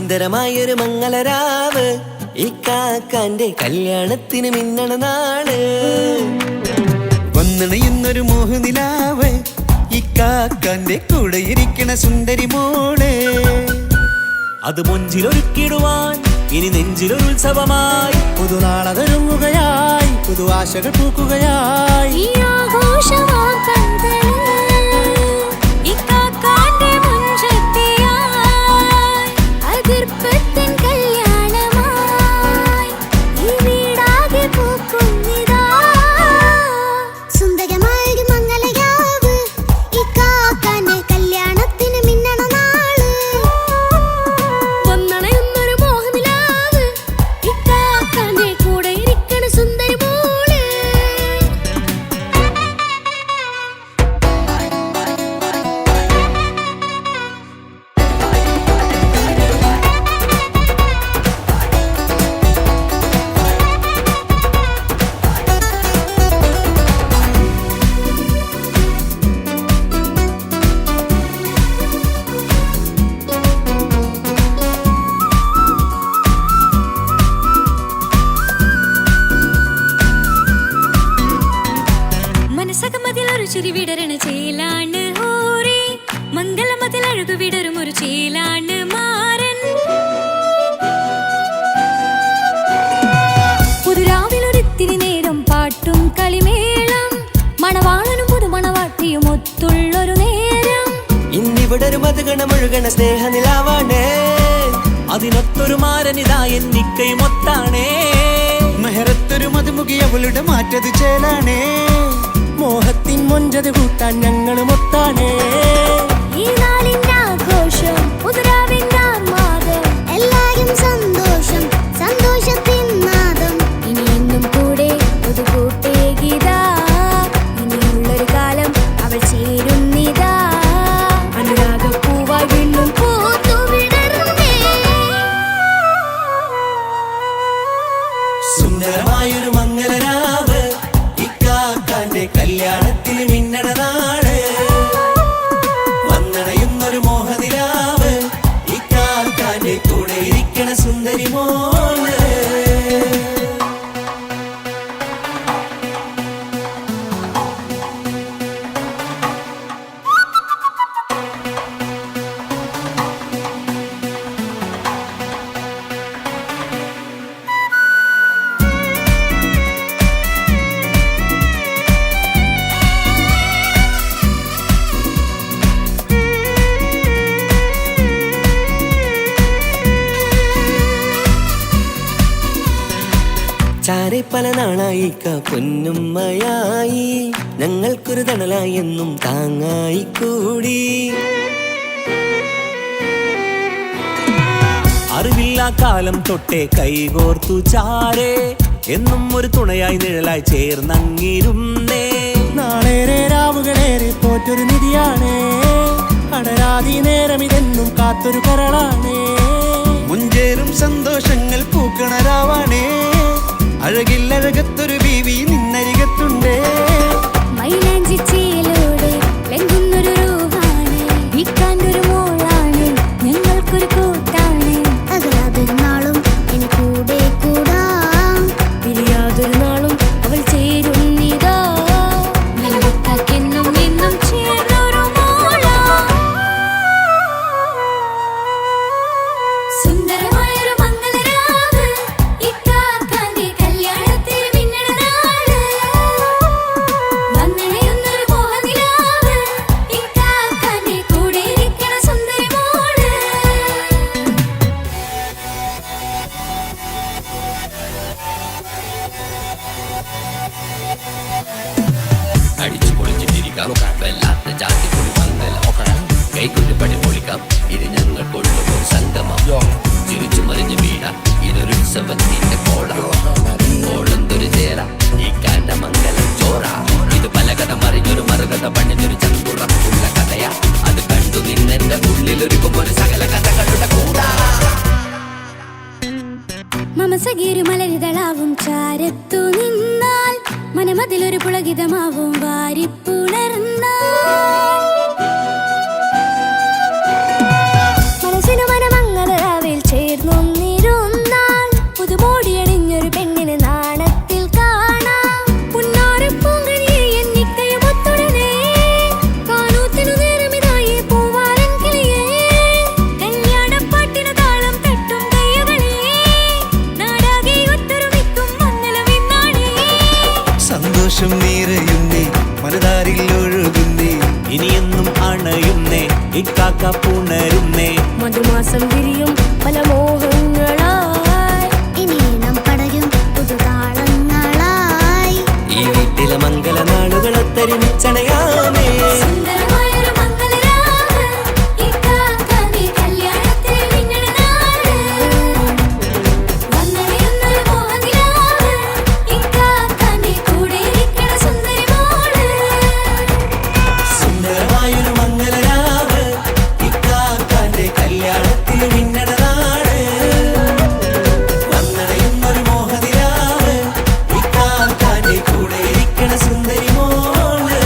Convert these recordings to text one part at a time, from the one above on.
സുന്ദരമായൊരു മംഗളരാവ് ഇക്കാക്കാന്റെ കല്യാണത്തിന് മിന്നണ നാള്. വന്നണയുന്നൊരു മോഹനിലാവ് ഇക്കാക്കാന്റെ കൂടെ ഇരിക്കണ സുന്ദരി മോള്. അത് മൊഞ്ചിലൊരുക്കിടുവാൻ ഇനി നെഞ്ചിലൊരു ഉത്സവമായി പുതുനാളതൊരുങ്ങുകയായി പുതു ആശകൾ പൂക്കുകയായി. ചിരി വിടരണ ചേലാണ് ഹോറി മംഗളമതിൽ അഴകു വിടരും ഒരു ചേലാണ് മാരൻ. പുതുരാവിലൊരിത്തിരി നേരം പാട്ടും കളിമേളം മണവാളനും പുതുമണവാട്ടിയും ഒത്തുള്ളൊരു നേരം. ഇന്നിവിടൊരു മധുഗണമൊഴുകണ സ്നേഹനിലാവാണ് അതിനൊത്തൊരു മാരനിതാ എന്നിക്കൈമൊത്താണേ. മെഹറത്തൊരു മധുമുഖി അവളുടെ മാറ്റത് ചേലാണേ. മോഹത്തിൻ മൊഞ്ചത് കൂട്ടാൻ ഞങ്ങളും ഒത്താണേ. ഈ നാളിന്റെ ആഘോഷം പുതുരാവിന്റെ ആർമാദം എല്ലാരും സന്തോഷം സന്തോഷത്തിൻ നാദം. ഇനി എന്നും കൂടെ പുതുകൂട്ടേ ഗീതാ ഇനിയുള്ളൊരു കാലം അവൾ ചേരുന്നിതാ. അനുരാഗപ്പൂവായി വീണ്ടും പൂത്തുവിടരുന്നേ. സുന്ദരമായൊരു മംഗളരാവ് ഇക്കാക്കാന്റെ കല്യാണത്തിന് മിന്നണ നാള്. വന്നണയുന്നൊരു മോഹനിലാവ് ഇക്കാക്കാന്റെ കൂടെ ഇരിക്കണ സുന്ദരി മോള്. ചാരെ പല നാളായിക്ക പൊന്നുമ്മയായി ഞങ്ങൾക്കൊരു തണലായി എന്നും താങ്ങായി കൂടി. അറിവില്ലാ കാലം തൊട്ടേ കൈകോർത്തു ചാരേ എന്നും ഒരു തുണയായി നിഴലായി ചേർന്നങ്ങിരുന്നേ. നാളേറെ രാവുകളേറെ പോറ്റൊരു നിധിയാണേ. അടരാതി നേരം ഇതെന്നും കാത്തൊരു കരളാണേ. മുഞ്ചേറും സന്തോഷങ്ങൾ പൂക്കണരാവാണേ. അഴകില്ലഴകത്തൊരു ബീവി നിന്നരികത്തുണ്ടേ. മൈലാഞ്ചി ചേലോടെ ലംഘുന്നൊരു റൂഹാണ് വിക്കാണ്ടൊരു മോളാണ് ഞങ്ങൾക്കൊരു കൂട്ടാണ്. അകലാതൊരു നാളും എന്നെ കൂടെ കൂടാം പിരിയാതൊരു നാളും അവൾ ചേരുന്നിതാ. എന്നും എന്നും ചേർന്നൊരു മോളാ. സുന്ദരമായൊരു മംഗളരാവ് ഇക്കാക്കാന്റെ കല്യാണത്തിന് മിന്നണ നാള്. വന്നണയുന്നൊരു മോഹനിലാവ് ഇക്കാക്കാന്റെ കൂടെ ഇരിക്കണ സുന്ദരി മോള്. അടിച്ചു പൊളിച്ചിട്ടിരിക്കാം വല്ലാത്ത ജാതി പൊളി മംഗലം. കൈകൊണ്ട് പടി പൊളിക്കാം ഇത് ഞങ്ങൾ കൊണ്ടുപോകും സംഗമം. തിരിച്ചു മറിഞ്ഞ് വീഴാം ഇതൊരു ഉത്സവത്തിന്റെ കോളം. കോളന്തൊരു ചേര ഈ കാണ്ട മംഗലം ചോറ. ഇത് പലകഥ മറിഞ്ഞൊരു മറുകഥ പണിഞ്ഞൊരു ചങ്കുറപ്പുള്ള കഥയാ. അത് കണ്ടു നിന്നെന്റെ ഉള്ളിലൊരുക്കും ഒരു സകല കഥകളുടെ കൂടാ. മമസഗിരു മലരിതളാവും ചാരത്തു നിന്നാൽ മനമതിലൊരു പുളകിതമാവും വാരിപ്പുണർന്നാൽ. മനസ്സിനു മനമങ്ങതരാവിൽ നിറയുന്നേ മനതാരിൽ ഒഴുകുന്നേ ഇനിയെന്നും അണയുന്നേ ഇക്കാക്ക പുണരുന്നേ മധുമാസം വിരിയും പല മോഹങ്ങളായി ഇനി നാം പടരും പുതുതാളങ്ങളായി ഈ വീട്ടിലെ മംഗള നാളുകളൊത്തരിച്ചണയാമേ സുന്ദരമായൊരു മംഗളരാവ് ഇക്കാക്കാന്റെ കല്യാണത്തിൽ മിന്നണ നാട് വന്നണിയുന്നൊരു മോഹനിലാവ് ഇക്കാക്കാന്റെ കൂടെ ഇരിക്കണ സുന്ദരി മോള് സുന്ദരമായൊരു മംഗളരാവ് ഇക്കാക്കാന്റെ കല്യാണത്തിൽ മിന്നണ നാട് വന്നണയുന്നൊരു മോഹനിലാവ് ഇക്കാക്കാന്റെ കൂടെ ഇരിക്കണ സുന്ദരി മോള്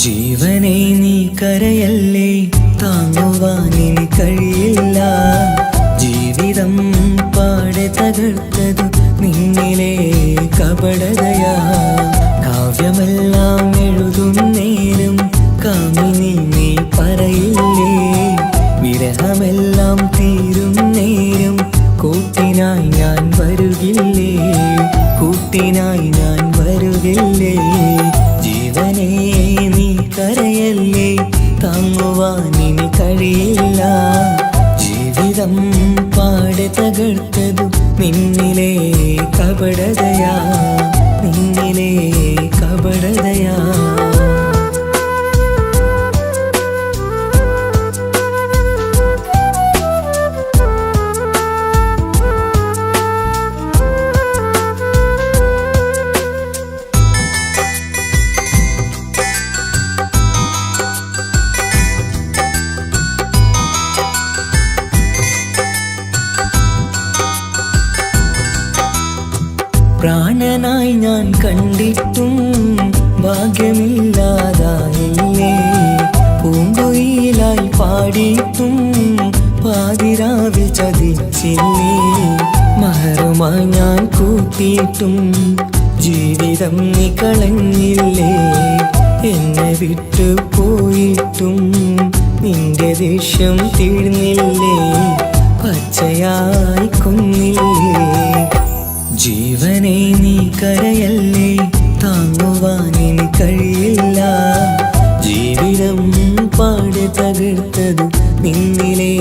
ജീവനെ നീ കരയല്ലേ താങ്ങുവാനിനി കഴിയില്ല ജീവിതം പാടെ തകർത്തതു നിന്നിലെ കപടതയാ കാവ്യമെല്ലാം എഴുതുന്നേരം കാമിനി നീ പറയില്ലേ വിരഹമെല്ലാം തീരും നേരം കൂട്ടിനായി ഞാൻ വരുകില്ലേ കൂട്ടിനായി ഞാൻ വരുകില്ലേ ജീവനേ നീ കരയല്ലേ താങ്ങുവാനിനി കഴിയില്ല ജീവിതം പാടെ തകർത്തതു നിന്നിലെ കപടതയാ നിന്നിലെ കപടതയാ പ്രാണനായി ഞാൻ കണ്ടിട്ടും ഭാഗ്യമില്ലാതായില്ലേ പൂങ്കുയിലായി പാടിയിട്ടും പാതിരാവിൽ ചതിച്ചില്ലേ മഹറുമായി ഞാൻ കൂട്ടിയിട്ടും ജീവിതം നീ കളഞ്ഞില്ലേ എന്നെ വിട്ടു പോയിട്ടും നിന്റെ ദേഷ്യം തീർന്നില്ലേ പച്ചയായി കൊന്നില്ലേ ജീവനെ നീ കരയല്ലേ താങ്ങുവാനിനി കഴിയില്ല ജീവിതം പാടെ തകർത്തതു നിന്നിലെ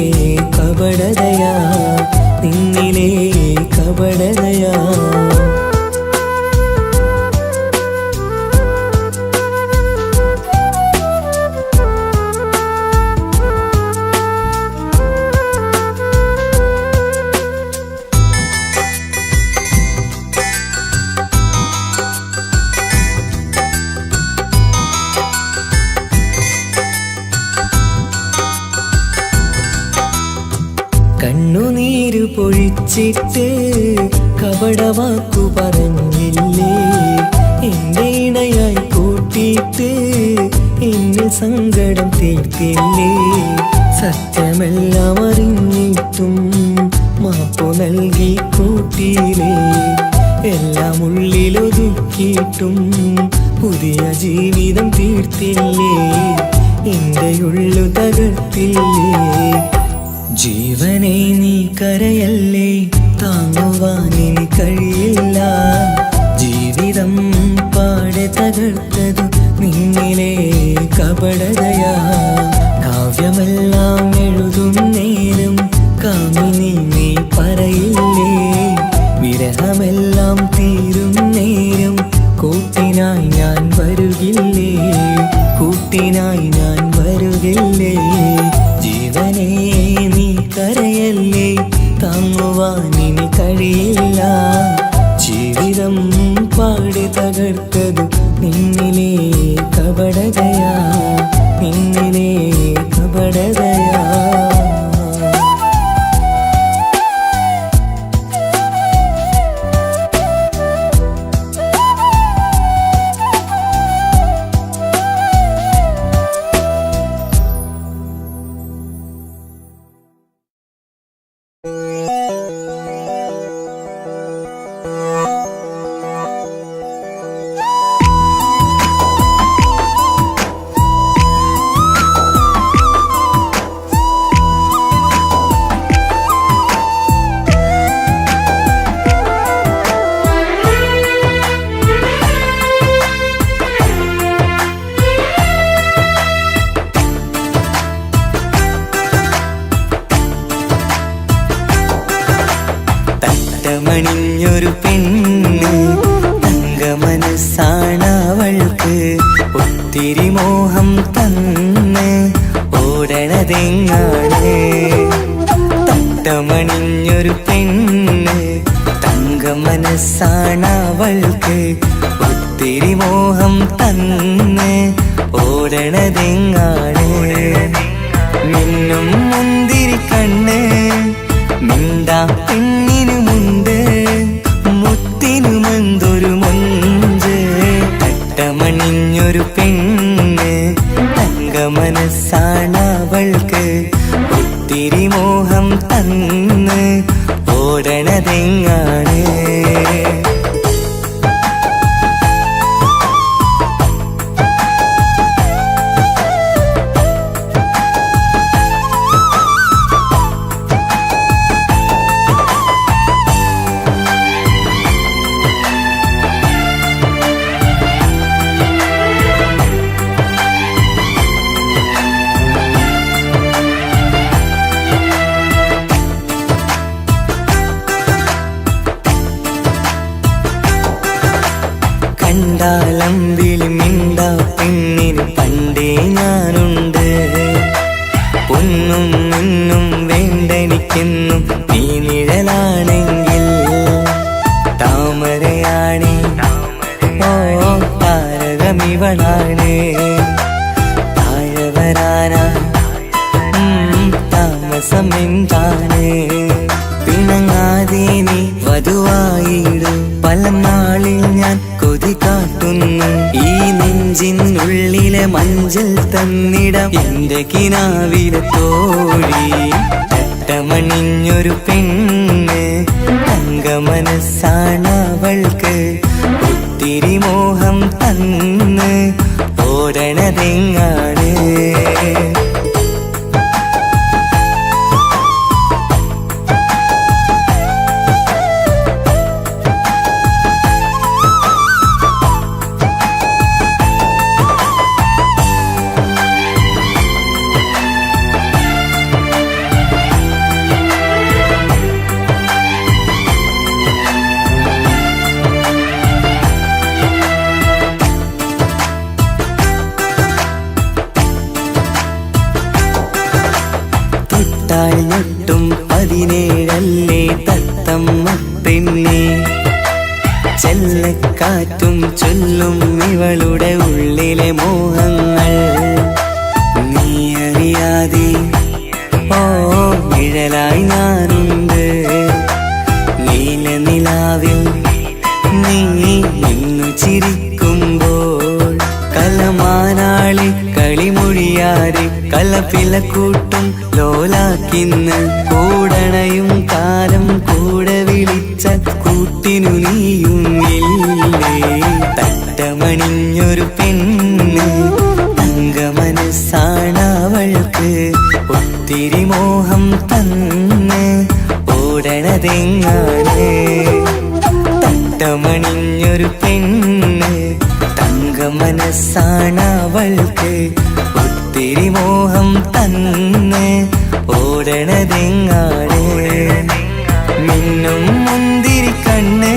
കപടതയാ നിന്നിലെ കപടതയാ കണ്ണുനീര് പൊഴിച്ചിട്ട് കപടവാക്കു പറഞ്ഞില്ലേ എന്റെ ഇണയായി കൂട്ടിയിട്ട് എന്നിൽ സങ്കടം തീർത്തില്ലേ സത്യമെല്ലാം അറിഞ്ഞിട്ടും മാപ്പു നൽകി കൂട്ടിയില്ലേ എല്ലാം ഉള്ളിലൊതുക്കിയിട്ടും പുതിയ ജീവിതം തീർത്തില്ലേ എന്റെ ഉള്ളു തകർത്തില്ലേ ജീവനെ നീ കരയല്ലേ താങ്ങുവാനിനി കഴിയില്ല ജീവിതം പാടെ തകർത്തതു നിന്നിലെ കപടതയാ കാവ്യമെല്ലാം എഴുതുന്നേരം കാമിനി നീ പറയില്ല ഇനി കഴിയില്ല. ജീവിതം പാടി തകർത്തതു നിന്നിലെ കപടതയാ, നിന്നിലെ കപടതയാ. മണിഞ്ഞൊരു പെണ്ണ് തങ്കമനസ്സാണവൾക്ക്, ഒത്തിരി മോഹം തന്ന് ഓടണതെങ്ങാണ്. തട്ടമണിഞ്ഞൊരു പെണ്ണ് തങ്കമനസ്സാണവൾക്ക്, ഒത്തിരി മോഹം തന്ന് ഓടണതെങ്ങാണ്. മിന്നും മുന്തിരി കണ്ണ് മിണ്ടാ പെണ്ണിനു മുണ്ട്, മുത്തിനുമെന്തൊരു മൊഞ്ച്. തട്ടമണിഞ്ഞൊരു പെണ്ണ് തങ്കമനസ്സാണവൾക്ക്, ഒത്തിരി മോഹം തന്ന് ഓടണതെങ്ങാണ്. കണ്ടാലമ്പിളി മിണ്ടാ പെണ്ണിന് പണ്ടേ ഞാനുണ്ട്, പൊന്നും മുന്നും വേണ്ടെനിക്കെന്നും നീ നിഴലാണെങ്കിൽ. താമരയാണേ ഓ താരകമിവളാണ്, താഴെ വരാനാ താമസം എന്താണ്. പിണങ്ങാതെ നീ വധുവായിടും, പല നാളിൽ ഞാൻ കൊതി കാട്ടുന്നു. ഈ നെഞ്ചിനുള്ളിലെ മഞ്ചൽ തന്നിടം എന്റെ കിനാവിലെ തോഴി. തട്ടമണിഞ്ഞൊരു പെണ്ണ് തങ്കമനസ്സാണവൾക്ക്, ഒത്തിരി മോഹം തന്ന് ഓടണതെങ്ങാണ്. ഞെട്ടും 17 തത്തമ്മ പെണ്ണെ, ചെല്ലക്കാറ്റും ചൊല്ലും ഇവളുടെ ഉള്ളിലെ മോഹങ്ങൾ. നീ അറിയാതെ ഓ നിഴലായി ഞാനുണ്ട്, നീല നിലാവിൽ നീ ഇന്നു ചിരിക്കുമ്പോൾ. കലമാനാളി കളിമൊഴിയാതെ കലപിലക്കൂട്ടും ലോലാക്കിന്ന്, കൂടണയും കാലം കൂടെ വിളിച്ച കൂട്ടിനു നീയും ഇല്ലേ. തട്ടമണിഞ്ഞൊരു പെണ്ണ് തങ്കമനസ്സാണവൾക്ക്, ഒത്തിരി മോഹം തന്ന് ഓടണതെങ്ങാണ്. തട്ടമണിഞ്ഞൊരു പെണ്ണ് തങ്കമനസ്സാണവൾക്ക്, ഒത്തിരി മോഹം തന്ന് ഓടണതെങ്ങാണ്. മിന്നും മുന്തിരി കണ്ണ്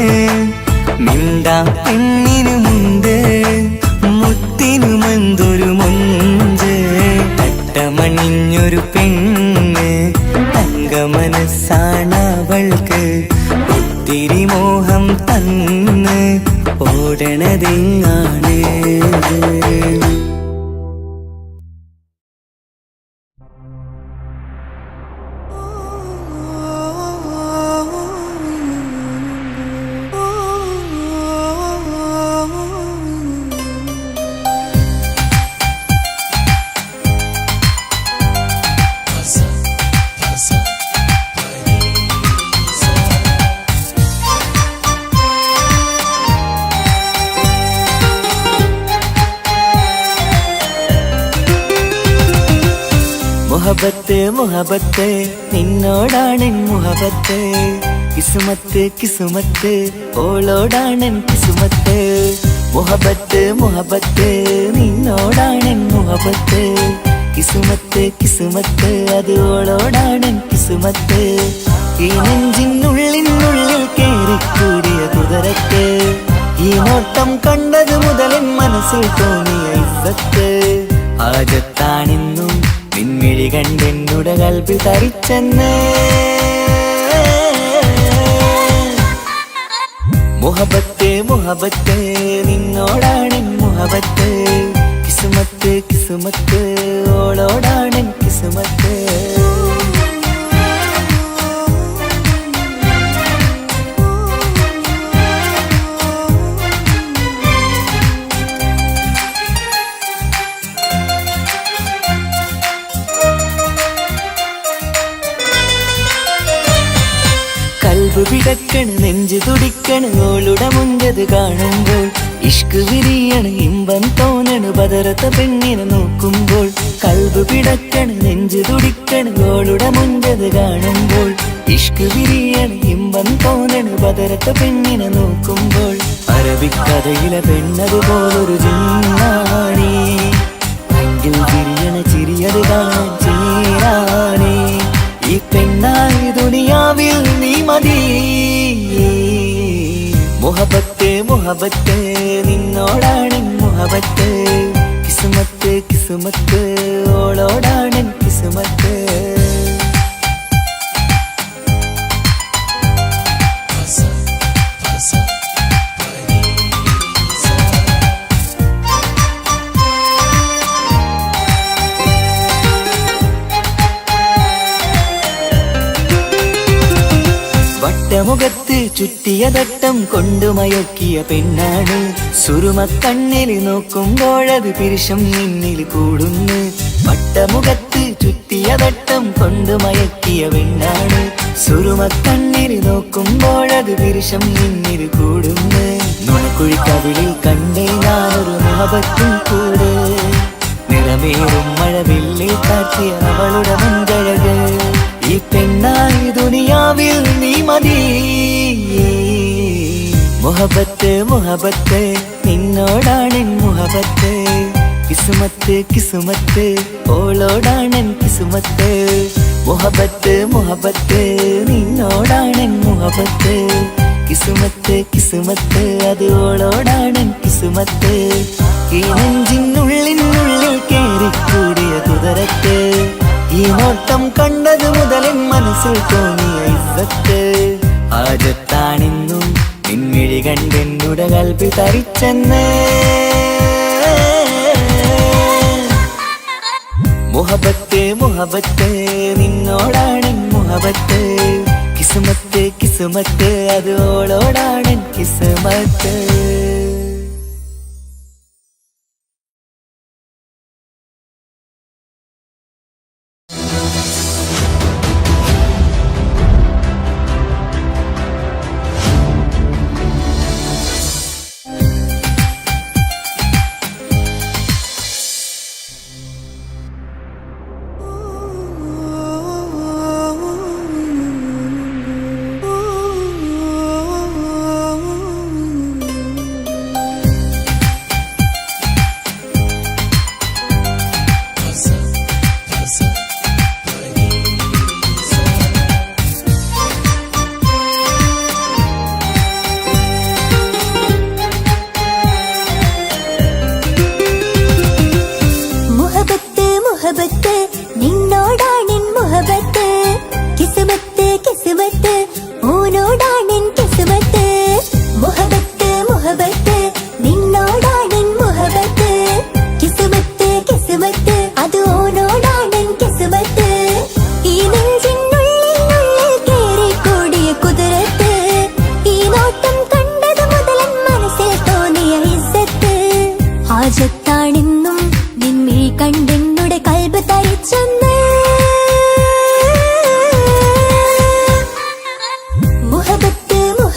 മിണ്ടാ പെണ്ണിനു മുണ്ട്, മുത്തിനുമെന്തൊരു മൊഞ്ച്. തട്ടമണിഞ്ഞൊരു പെണ്ണ് തങ്കമനസ്സാണവൾക്ക്, ഒത്തിരി മോഹം തന്ന് ഓടണതെങ്ങാണ്. മുഹബത്ത് മുഹബത്ത് നിന്നോടാണെൻ മുഹബത്ത്, കിസുമത്ത് കിസുമത്ത് ഓളോടാണെൻ കിസുമത്ത്. മുഹബത്ത് മുഹബത്ത് നിന്നോടാണെൻ മുഹബത്ത്, കിസുമത്ത് കിസുമത്ത് അത് ഓളോടാണെൻ കിസുമത്ത്. ഈ നെഞ്ചിനുള്ളിനുള്ളിൽ കേറിക്കൂടിയ കുതിരത്ത്, ഈ നോട്ടം കണ്ടത് മുതലൻ മനസ്സിൽ തോന്നിയ ഇസ്സത്ത്. ആജത്താണെന്നും പിൻമിഴി കണ്ടെന്നുടെ കൽബിൽ തരിച്ചെന്ന്. മുഹബത്ത് മുഹബത്ത് നിന്നോടാണെൻ മുഹബത്ത്, കിസുമത്ത് കിസുമത്ത് ഓളോടാണെൻ കിസുമത്ത്. കൽബ് പിടക്കണ് നെഞ്ച് തുടിക്കണ് ഓളുടെ മുഞ്ചത് കാണുമ്പോൾ, ഇഷ്ക് വിരിയണ് ഇമ്പം തോന്നണ് ബദറത്ത പെണ്ണിനെ നോക്കുമ്പോൾ. കൽബ് പിടക്കണ് നെഞ്ച് തുടിക്കണ് ഓളുടെ മുഞ്ചത് കാണുമ്പോൾ, ഇഷ്ക് വിരിയണ് ഇമ്പം തോന്നണ് ബദറത്ത പെണ്ണിനെ നോക്കുമ്പോൾ. അറബിക്കഥയിലെ പെണ്ണത് പോലൊരു ജിന്നാണി, എങ്കിൽ വിരിയണ ചിരിയത് കാണാൻ ചേരാണേ. ഈ പെണ്ണായി ദുനിയാവിൽ നീ മതി. മുഹബത്ത് മുഹബത്ത് നിന്നോടാണെൻ മുഹബത്ത്, കിസുമത്ത് കിസുമത്ത് ഓളോടാണെൻ കിസുമത്ത്. വട്ടമുഖത്ത് ചുറ്റിയ തട്ടം കൊണ്ടുമയക്കിയ പെണ്ണാണ്, സുറുമക്കണ്ണിൽ നോക്കുമ്പോഴത് പിരിശം നിന്നിൽ കൂടുന്നു. വട്ടമുഖത്ത് ചുറ്റിയ തട്ടം കൊണ്ടുമയക്കിയ പെണ്ണാണ്, സുറുമക്കണ്ണിൽ നോക്കുമ്പോഴത് പിരിശം നിന്നിൽ കൂടുന്നു. നുണക്കുഴിക്കവിളിൽ കണ്ടേ ഞാനൊരു മുഹബത്തും കൂട്, നിറമേറും മഴവില്ലിൽ കാറ്റിയ അവളുടെ മുൻകഴക്. ഈ പെണ്ണായി ദുനിയാവിൽ നീ മതി. മുഹബത്ത് മുഹബത്ത് നിന്നോടാണെൻ മുഹബത്ത്, കിസുമത്ത് കിസുമത്ത് ഓളോടാണെൻ കിസുമത്ത്. മുഹബത്ത് മുഹബത്ത് നിന്നോടാണെൻ മുഹബത്ത്, കിസുമത്ത് കിസുമത്ത് അത് ഓളോടാണെൻ കിസുമത്ത്. ഈ നെഞ്ചിനുള്ളിനുള്ളിൽ കേറിക്കൂടിയ കുതിരത്ത്, ഈ നോട്ടം കണ്ടത് മുതലൻ മനസ്സിൽ തോന്നിയ ഇസ്സത്ത്. ആജത്താണെന്നും പിൻമിഴി കണ്ടെന്നുടെ കൽബിൽ തരിച്ചെന്ന്. മുഹബത്ത് മുഹബത്ത് നിന്നോടാണെൻ മുഹബത്ത്, കിസുമത്ത് കിസുമത്ത് അത് ഓളോടാണെൻ കിസുമത്ത്.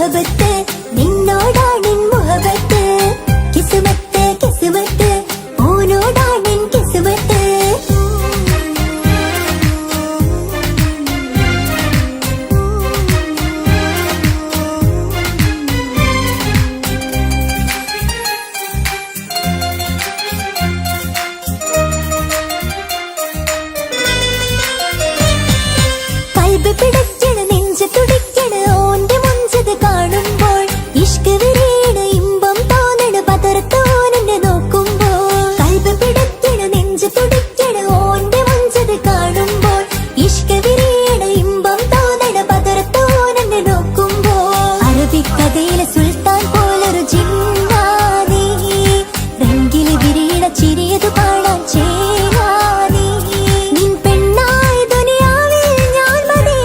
മുഹബത്ത് നിന്നോടാണെൻ മുഹബത്ത് കിസ്മത്ത് കിസ്മത്ത് ഓനോടാണെൻ കിസ്മത്ത് കൽബ് പിടയ്ക്കണ നെഞ്ച് തുടിക്കണ ഓന്റെ മുഞ്ചത് കാണുമ്പോൾ ഇഷ്ക് വിരീണ ഇമ്പം തോന്നണ പതർത്തോനെ നോക്കുമ്പോൾ കൽബ് പിടയ്ക്കണ നെഞ്ച് തുടിക്കണ ഓന്റെ മുഞ്ചത് കാണുമ്പോൾ ഇഷ്ക് വിരീണ ഇമ്പം തോന്നണ പതർത്തോനെ നോക്കുമ്പോൾ അറബിക്കഥയിലെ സുൽത്താൻ പോലൊരു ജിന്നാനി രംഗില് വിരീണ ചിരിയത് കാണാൻ ചേരാനി നിൻ പെണ്ണായ ദുനിയാവിൽ ഞാൻ മതി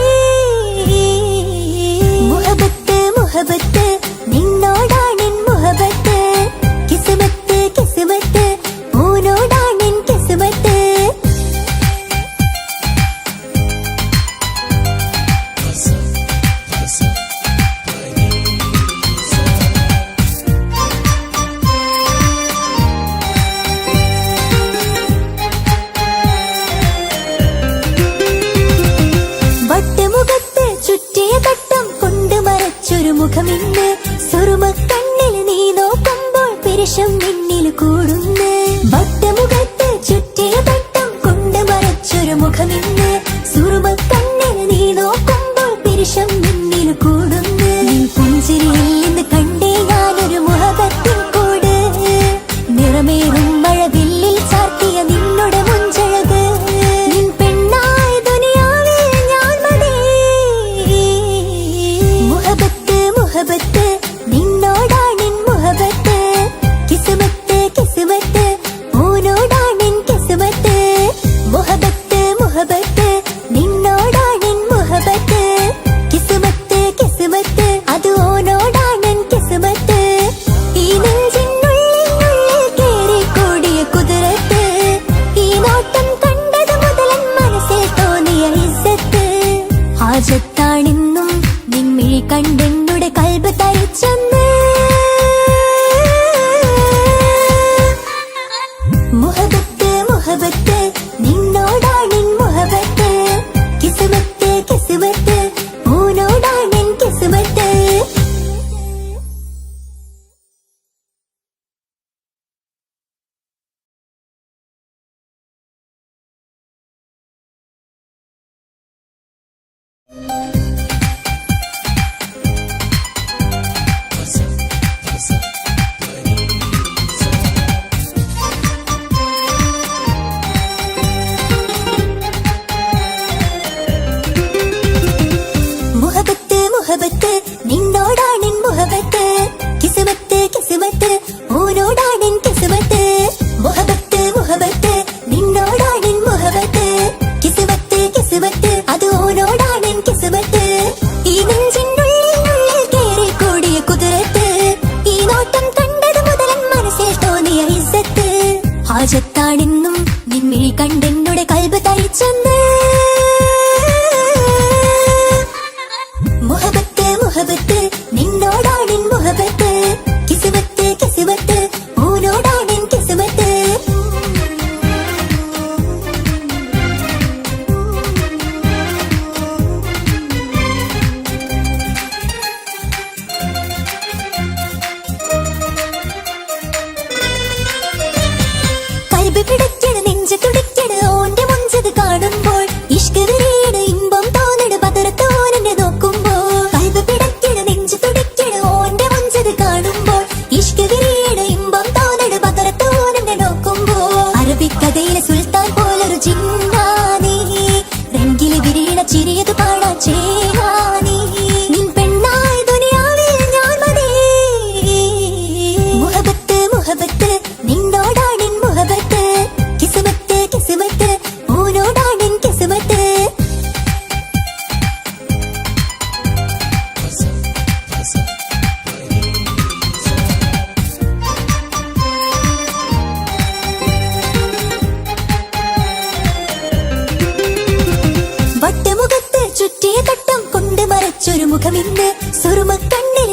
മുഹബത്ത് മുഹബത്ത് നിന്നോടാണെൻ മുഹബത്ത് കിസ്മത്ത് കിസ്മത്ത് ഓനോടാണെൻ കിസ്മത്ത് വട്ടമുഖത്ത് ചുറ്റിയ തട്ടം കൊണ്ട് മറച്ചൊരു മുഖമിന്ന് സുറുമക്കണ്ണിൽ നീ നോക്കുമ്പോൾ പിരിശം നിന്നിൽ കൂടുന്ന് വട്ടമുഖത്ത് ചുറ്റിയ തട്ടം കൊണ്ട് മറച്ചൊരു മുഖമിന്ന് സുറുമക്കണ്ണിൽ നീ നോക്കുമ്പോൾ പിരിശം നിന്നിൽ കൂടുന്ന് നീ പുഞ്ചിരിയിൽ നിന്ന് കണ്ടേ ഞാനൊരു മുഹബത്തിൻ കൂട് നിറമേറും മഴവില്ലിൽ ചാർത്തിയ നിന്നോട് മുഞ്ചഴക് നിൻ പെണ്ണായ ദുനിയാവിൽ ഞാൻ മതി മുഹബത്ത് മുഹബത്ത് നിന്നോടാണെൻ മുഹബത്ത് കിസ്മത്ത് കിസ്മത്ത് ഓനോടാണെൻ കിസ്മത്ത് മുഹബത്ത് മുഹബത്ത് നിന്നോടാണെൻ മുഹബത്ത് കിസ്മത്ത് കിസ്മത്ത് അത് ഓനോടാണെൻ കിസ്മത്ത് ഈ നെഞ്ചിനുള്ളിൽ കേറി കൂടിയ കുതിരത്ത് ഈ നോട്ടം കണ്ടത് മുതലൻ മനസ്സിൽ തോന്നിയ ഇസ്സത്ത് ഹാജത്താണെന്നും നിൻമിഴി കണ്ടെന്നുടെ കൽബ് തരിച്ചെന്ന് മുഹബത്ത് മുഹബത്ത് നിന്നോടാണെൻ മുഹബത്ത് കിസ്മത്ത് കിസ്മത്ത് ഓനോടാണെൻ കിസ്മത്ത് മുഹബത്ത് മുഹബത്ത് നിന്നോടാണെൻ മുഹബത്ത് കിസ്മത്ത് കിസ്മത്ത് ഓനോടാണെൻ കിസ്മത്ത് മുഹബത്ത് മുഹബത്ത് നിന്നോടാണെൻ മുഹബത്ത് കിസ്മത്ത് കിസ്മത്ത് അത് ഓനോടാണെൻ കിസ്മത്ത് ഈ നെഞ്ചിനുള്ളിൽ കേറി കൂടിയ കുതിരത്ത് ഈ നോട്ടം കണ്ടത് മുതലൻ മനസ്സിൽ തോന്നിയ ഇസ്സത്ത് ഹാജത്താണെന്നും നിൻമിഴി കണ്ടെന്നുടെ കൽബ് തരിച്ചെന്ന് മുഹബത്ത് മുഹബത്ത് നിന്നോടാണെൻ മുഹബത്ത് കിസ്മത്ത് കിസ്മത്ത് ഓനോടാണെൻ കിസ്മത്ത് കൽബ് പിടയ്ക്കണ നെഞ്ച് തുടിക്കണ ഓന്റെ മുഞ്ചത് കാണുമ്പോൾ ഇഷ്ക് വിരീണ ഇമ്പം തോന്നണ പതർത്തോനെ നോക്കുമ്പോൾ കൽബ് പിടയ്ക്കണ നെഞ്ച് തുടിക്കണ ഓന്റെ മുഞ്ചത് കാണുമ്പോൾ ഇഷ്ക് വിരീണ ഇമ്പം തോന്നണ പതർത്തോനെ നോക്കുമ്പോൾ അറബിക്കഥയിലെ സുൽത്താൻ പോലൊരു ജിന്നാനി രംഗില് വിരീണ ചിരിയത് കാണാൻ ചേരാനി നിൻ പെണ്ണായ ദുനിയാവിൽ ഞാൻ മതി മുഹബത്ത് മുഹബത്ത് നിന്നോടാണെൻ മുഹബത്ത് കിസ്മത്ത് കിസ്മത്ത് ഓനോടാണെൻ കിസ്മത്ത് വട്ടമുഖത്ത് ചുറ്റിയ തട്ടം കൊണ്ട് മറച്ചൊരു മുഖമിന്ന് സുറുമക്കണ്ണിൽ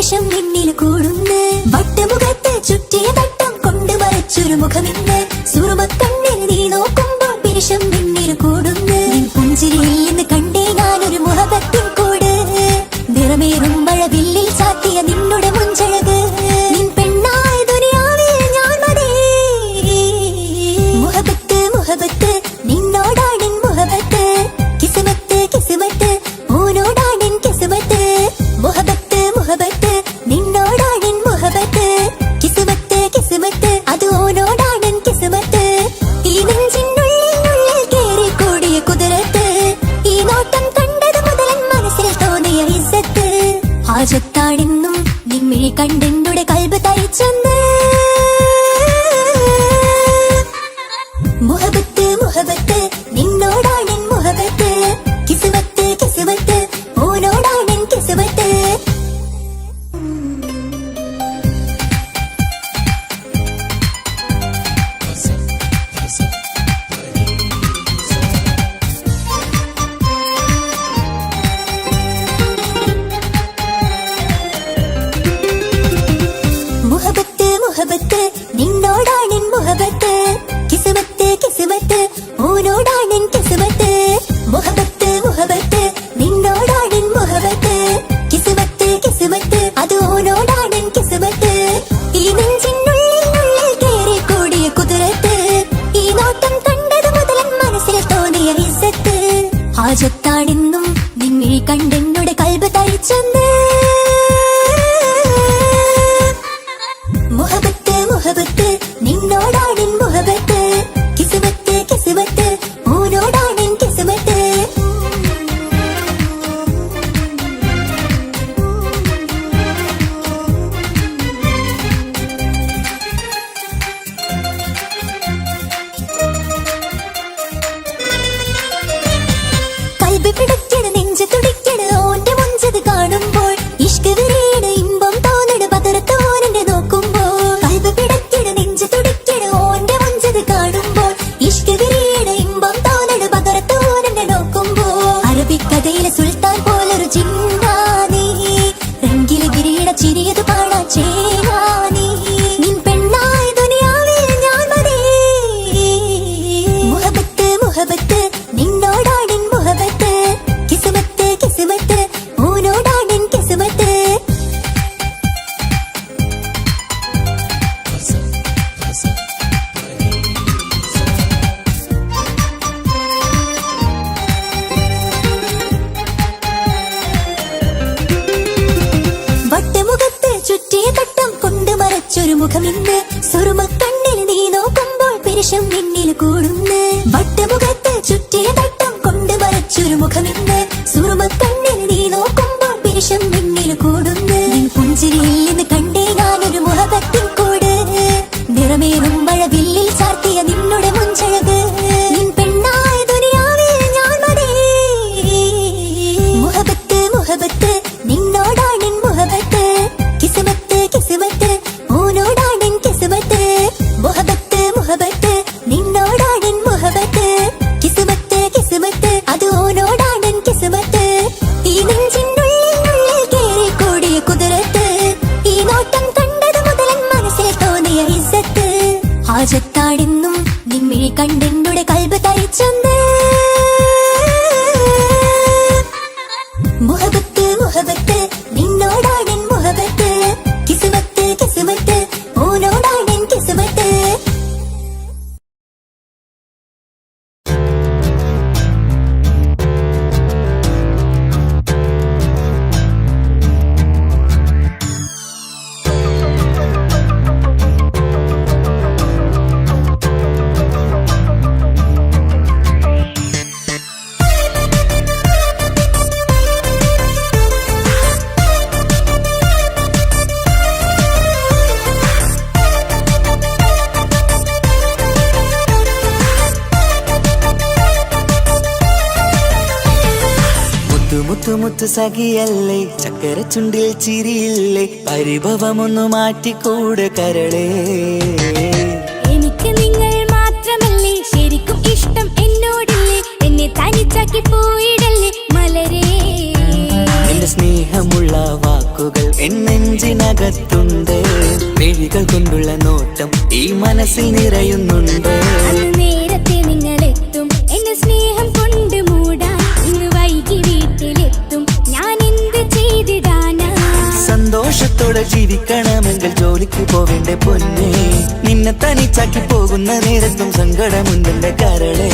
പിരിശം നിന്നിൽ കൂടുന്ന് വട്ടമുഖത്ത് ചുറ്റിയ തട്ടം കൊണ്ട് മറച്ചൊരു മുഖമിന്ന് സുറുമക്കണ്ണിൽ നീ നോക്കുമ്പോൾ പിരിശം നിന്നിൽ കൂടുന്ന് പുഞ്ചിരിയിൽ നിന്ന് കണ്ടേ ഞാനൊരു മുഹബത്തിൻ കൂട് നിറമേറും മഴവില്ലിൽ ചാത്തിയ നിന്നുടെ മുഞ്ചഴക് നിൻ പെണ്ണായ ദുനിയാവിൽ ഞാൻ മതി മുഹബത്ത് മുഹബത്ത് നിന്നോടാണെൻ മുഹബത്ത് കിസ്മത്ത് കിസ്മത്ത് ഓനോടാണെൻ കിസ്മത്ത് മുഹബത്ത് മുഹബത്ത് നിന്നോടാണെൻ മുഹബത്ത് കിസ്മത്ത് കിസ്മത്ത് അത് ഓനോടാണെൻ കിസ്മത്ത് ഈ നെഞ്ചിനുള്ളിൽ കേറി കൂടിയ കുതിരത്ത് ഈ നോട്ടം കണ്ടത് മുതലൻ മനസ്സിൽ തോന്നിയ ഇസ്സത്ത് ഹാജത്താണെന്നും നിമ്മിഴി കണ്ടെന്നുടെ കൽബ് തരിച്ചെന്ന് മുഹബത്ത് മുഹബത്ത് നിന്നോടാണെൻ മുഹബത്ത് കിസ്മത്ത് കിസ്മത്ത് ഓനോടാണെൻ കിസ്മത്ത് മുഹബത്ത് മുഹബത്ത് നിന്നോടാണെൻ മുഹബത്ത് കിസ്മത്ത് കിസ്മത്ത് ഓനോടാണെൻ കിസ്മത്ത് മുഹബത്ത് മുഹബത്ത് നിന്നോടാണെൻ മുഹബത്ത് കിസ്മത്ത് കിസ്മത്ത് അത് ഓനോടാണെൻ കിസ്മത്ത് ഈ നെഞ്ചിനുള്ളിൽ കേറി കൂടിയ കുതിരത്ത് ഈ നോട്ടം കണ്ടത് മുതലൻ മനസ്സിൽ തോന്നിയ ഇസ്സത്ത് ഹാജത്താണെന്നും നിമ്മിഴി കണ്ടെന്നുടെ കൽബ് തരിച്ചെന്ന് മുഹബത്ത് മുഹബത്ത് നിന്നോടാണെൻ മുഹബത്ത് കിസ്മത്ത് കിസ്മത്ത് ഓനോടാണെൻ കിസ്മത്ത് കൽബ് പിടയ്ക്കണ് നെഞ്ച് തുടിക്കണ് ഓന്റെ മുഞ്ചത് കാണുമ്പോൾ ഇഷ്ക് വിരിയണ് ഇമ്പം തോന്നണ് പതറത്ത് ഓനെന്നെ നോക്കുമ്പോൾ കൽബ് പിടയ്ക്കണ് നെഞ്ച് തുടിക്കണ് ഓന്റെ മുഞ്ചത് കാണുമ്പോൾ ഇഷ്ക് വിരിയണ് ഇമ്പം തോന്നണ് പതറത്ത് ഓനെന്നെ നോക്കുമ്പോൾ അറബിക്കഥയിലെ സുൽത്താൻ പോലൊരു ചിന്താനീ രംഗില് വിരിയണ ചിരിയത് പാടാ ചേരാനീ നിൻ പെണ്ണായ ദുനിയാവിൽ ഞാൻ മതി മുഹബത്ത് മുഹബത്ത് നിന്നോടാണെൻ മുഹബത്ത് കിസ്മത്ത് കിസ്മത്ത് ഓനോടാണെൻ കിസ്മത്ത് വട്ടമുഖത്ത് ചുറ്റിയ തട്ടം കൊണ്ട് മറച്ചൊരു മുഖമിന്ന് സുറുമക്കണ്ണിൽ നീ നോക്കുമ്പോൾ പിരിശം നിന്നിൽ കൂടുന്ന് വട്ടമുഖത്ത് ചുറ്റിയ തട്ടം കൊണ്ട് മറച്ചൊരു മുഖമിന്ന് സുറുമക്കണ്ണിൽ നീ നോക്കുമ്പോൾ പിരിശം നിന്നിൽ കൂടുന്ന് പുഞ്ചിരിയിൽ നിന്ന് കണ്ടേ ഞാനൊരു മുഹബത്തിൻ കൂട് നിറമേറും മഴവില്ലിൽ ചാർത്തിയ നിന്നുടെ മുഞ്ചഴക് നിൻ പെണ്ണായ ദുനിയാവിൽ ഞാൻ മതി മുഹബത്ത് മുഹബത്ത് നിന്നോടാണെൻ മുഹബത്ത് കിസ്മത്ത് കിസ്മത്ത് ഓനോടാണെൻ കിസ്മത്ത് മുഹബത്ത് മുഹബത്ത് നിന്നോടാണെൻ മുഹബത്ത് കിസ്മത്ത് കിസ്മത്ത് അത് ഓനോടാണെൻ കിസ്മത്ത് ഈ നെഞ്ചിനുള്ളിൽ കേറി കൂടിയ കുതിരത്ത് ഈ നോട്ടം കണ്ടത് മുതലൻ മനസ്സിൽ തോന്നിയ ഇസ്സത്ത് ഹാജത്താണെന്നും നിമ്മിഴി കണ്ടെന്നുടെ കൽബ് തരിച്ചെന്ന് മുഹബത്ത് മുഹബത്ത് നിന്നോടാണെൻ മുഹബത്ത് കിസ്മത്ത് കിസ്മത്ത് ഓനോടാണെൻ കിസ്മത്ത് മുത്തുമുത്തു സഖിയല്ലേ ചക്കര ചുണ്ടിൽ ചിരിയില്ലേ പരിഭവമൊന്നു മാറ്റിക്കൂടെ കരളേ എനിക്ക് നിങ്ങൾ മാത്രമല്ലേ ശരിക്കും ഇഷ്ടം എന്നോടില്ലേ എന്നെ തനിച്ചാക്കി പോയിടല്ലേ മലരേ എന്റെ സ്നേഹം സ്നേഹമുള്ള വാക്കുകൾ എന്നെഞ്ചിനകത്തുണ്ട്. മിഴികൾ കൊണ്ടുള്ള നോട്ടം ഈ മനസ്സിൽ നിറയുന്നുണ്ട്. അന്ന് നേരത്തെ നിങ്ങളെത്തും എന്നെ സ്നേഹം കൊണ്ട് മൂടാൻ. ഇന്ന് വൈകി വീട്ടിലെത്തും ഞാൻ എന്ത് ചെയ്തിടാനാ? സന്തോഷത്തോടെ ജീവിക്കണമെങ്കിൽ ജോലിക്ക് പോവേണ്ട പൊന്നേ, നിന്നെ തനിച്ചാക്കി പോകുന്ന നേരത്തും സങ്കടമുണ്ടെന്റെ കരളെ.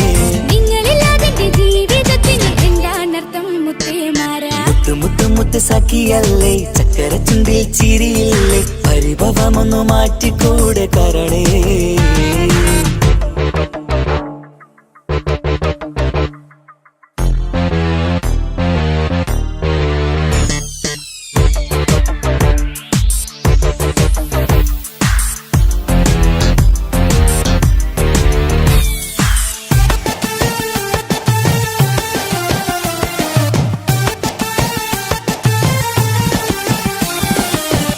നിങ്ങളില്ലാതെ ജീവിതത്തിന് എന്താണർത്ഥം മുത്തേമാരാ? മുത്ത് മുത്ത് മുത്ത് സഖിയല്ലേ, ചക്കര ചുണ്ടിൽ ചിരിയില്ലേ, പരിഭവമൊന്നു മാറ്റിക്കൂടെ കരളേ.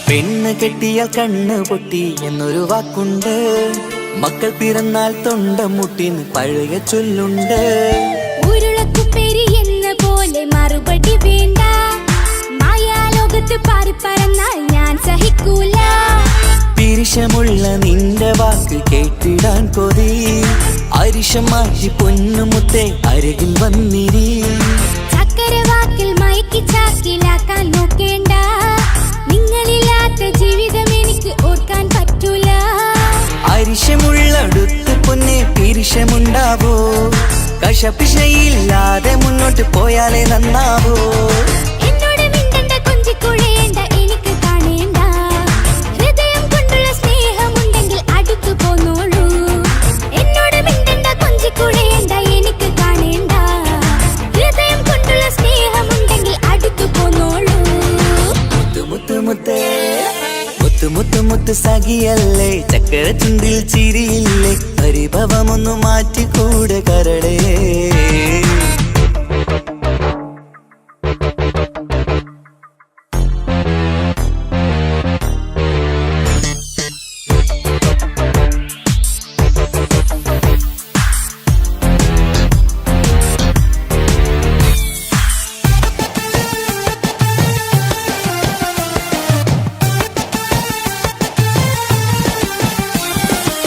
പെണ്ണ് കെട്ടിയാൽ കണ്ണ് പൊട്ടി എന്നൊരു വാക്കുണ്ട്. മക്കൾ പിറന്നാൽ തൊണ്ട മുട്ടിന് പഴയ ചൊല്ലുണ്ട്. ഉരുളക്കുപ്പേരി എന്ന പോലെ മറുപടി വേണ്ട. മായാലോകത്ത് പാറി പറന്നാൽ ഞാൻ സഹിക്കൂല. പിരിശമുള്ള നിന്റെ വാക്ക് കേട്ടിടാൻ കൊതി. അരിശം മാറ്റി പൊന്നുമുത്തേ അരികിൽ വന്നിരി. ചക്കര വാക്കിൽ മയക്കി ചാക്കിലാക്കാൻ നോക്കേണ്ട. നിങ്ങളില്ലാത്ത ജീവിതം എനിക്ക് ഓർക്കാൻ പറ്റൂല. അരിശമുള്ളടുത്ത് പൊന്നെ പിരിശമുണ്ടാവോ? കശപിശയില്ലാതെ മുന്നോട്ട് പോയാലേ നന്നാവോ? എന്നോട് മിണ്ടണ്ട, കൊഞ്ചിക്കുഴയേണ്ട, എനിക്ക് കാണേണ്ട. ഹൃദയം കൊണ്ടുള്ള സ്നേഹമുണ്ടെങ്കിൽ അടുത്തു പോന്നോളൂ. എന്നോട് മിണ്ടണ്ട, കൊഞ്ചിക്കുഴയേണ്ട, എനിക്ക് കാണേണ്ട. ഹൃദയം കൊണ്ടുള്ള സ്നേഹമുണ്ടെങ്കിൽ അടുത്തു പോന്നോളൂ. മുത്ത് മുത്ത് മുത്ത് മുത്ത് മുത്ത് സഖിയല്ലേ, ചക്കര ചുണ്ടിൽ ചിരിയില്ലേ, പരിഭവമൊന്നു മാറ്റിക്കൂടെ കരളേ.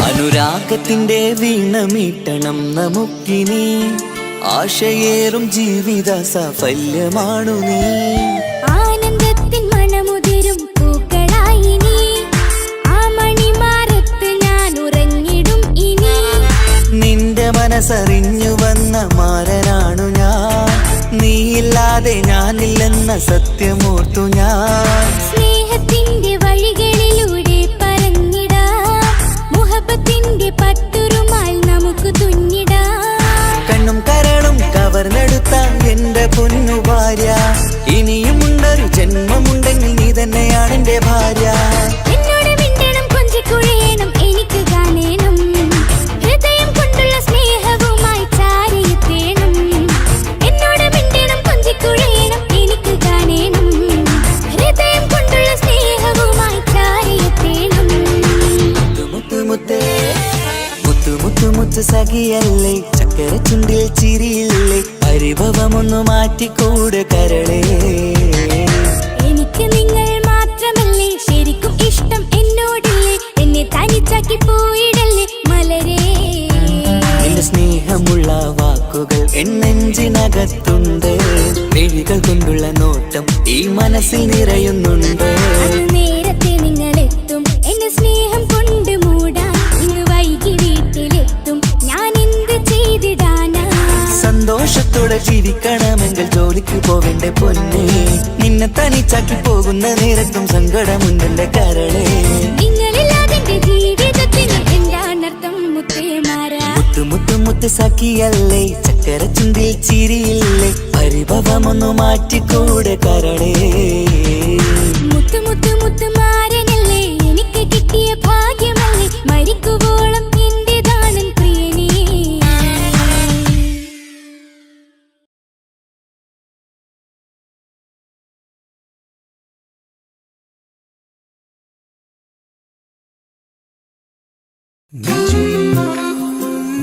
അനുരാഗത്തിന്റെ വീണമീട്ടണം നമുക്കിനി. ആശയേറും ജീവിത സാഫല്യമാണു നീ. ആനന്ദത്തിൻ മണമുതിരും പൂക്കളായി നീ. ആ മണിമാറത്ത് ഞാൻ ഉറങ്ങിടും ഇനി. നിന്റെ മനസ്സറിഞ്ഞു വന്ന മാരനാണു ഞാൻ. നീയില്ലാതെ ഞാനില്ലെന്ന സത്യമോർത്തു ഞാൻ. സ്നേഹത്തിന്റെ വഴികളിലൂടെ പറഞ്ഞിടാം. മുഹബത്തിന്റെ പട്ടുറുമാൽ നമുക്ക് തുന്നിടാം. കണ്ണും കരളും കവർന്നെടുത്ത എന്റെ പൊന്നു ഭാര്യ. ഇനിയുമുണ്ടൊരു ജന്മമുണ്ടെങ്കിൽ നീ തന്നെയാണ് എന്റെ ഭാര്യ. എന്നോട് മിണ്ടണം, കൊഞ്ചിക്കുഴയണം, എനിക്ക് കാണേണം. ഹൃദയം കൊണ്ടുള്ള സ്നേഹവുമായി ചാരിയെത്തേണം. എന്നോട് മിണ്ടണം, കൊഞ്ചിക്കുഴയണം, എനിക്ക് കാണേണം. ഹൃദയം കൊണ്ടുള്ള സ്നേഹവുമായി ചാരിയെത്തേണം. മുത്ത് മുത്ത് മുത്ത് മുത്ത് മുത്ത് സഖിയല്ലേ, ചക്കര ചുണ്ടിൽ ചിരിയില്ലേ, പരിഭവമൊന്നു മാറ്റിക്കൂടെ കരളേ. എനിക്ക് നിങ്ങൾ മാത്രമല്ലേ ശരിക്കും ഇഷ്ടം എന്നോടില്ലേ? എന്നെ തനിച്ചാക്കി പോയിടല്ലേ മലരേ. നിന്റെ സ്നേഹമുള്ള വാക്കുകൾ എന്നെഞ്ചിനകത്തുണ്ട്. മിഴികൾ കൊണ്ടുള്ള നോട്ടം ഈ മനസ്സിൽ നിറയുന്നുണ്ട്. അന്ന് നേരത്തെ നിങ്ങളെത്തും എന്നെ സ്നേഹം കൊണ്ട് മൂടാൻ. ഇന്ന് വൈകി വീട്ടിലെത്തും ഞാൻ എന്ത് ചെയ്തിടാനാ? സന്തോഷത്തോടെ ജീവിക്കണമെങ്കിൽ ജോലിക്ക് പോവേണ്ട പൊന്നേ, നിന്നെ തനിച്ചാക്കി പോകുന്ന നേരത്തും സങ്കടമുണ്ടെന്റെ കരളേ. നിങ്ങളില്ലാതെ ജീവിതത്തിന് എന്താണർത്ഥം മുത്തേമാരാ? മുത്ത് മുത്ത് മുത്ത് സഖിയല്ലേ, ചക്കര ചുണ്ടിൽ ചിരിയില്ലേ, പരിഭവമൊന്നു മാറ്റിക്കൂടെ കരളേ. മുത്ത് മുത്ത് മുത്ത് മാരനല്ലേ, എനിക്ക് കിട്ടിയ ഭാഗ്യമല്ലേ, മരിക്കുവോളം എന്റേതാണൻ പ്രിയനേ.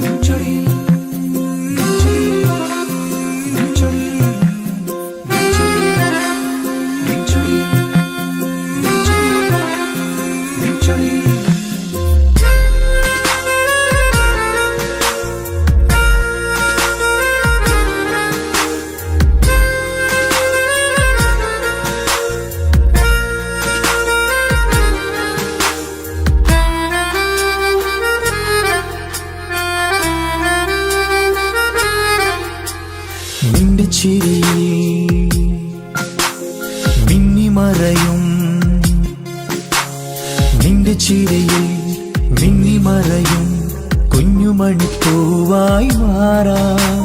നെഞ്ചൊഴി മറയും നിന്റെ ചിരിയിൽ മിന്നിമറയും കുഞ്ഞുമണിപ്പൂവായി മാറാം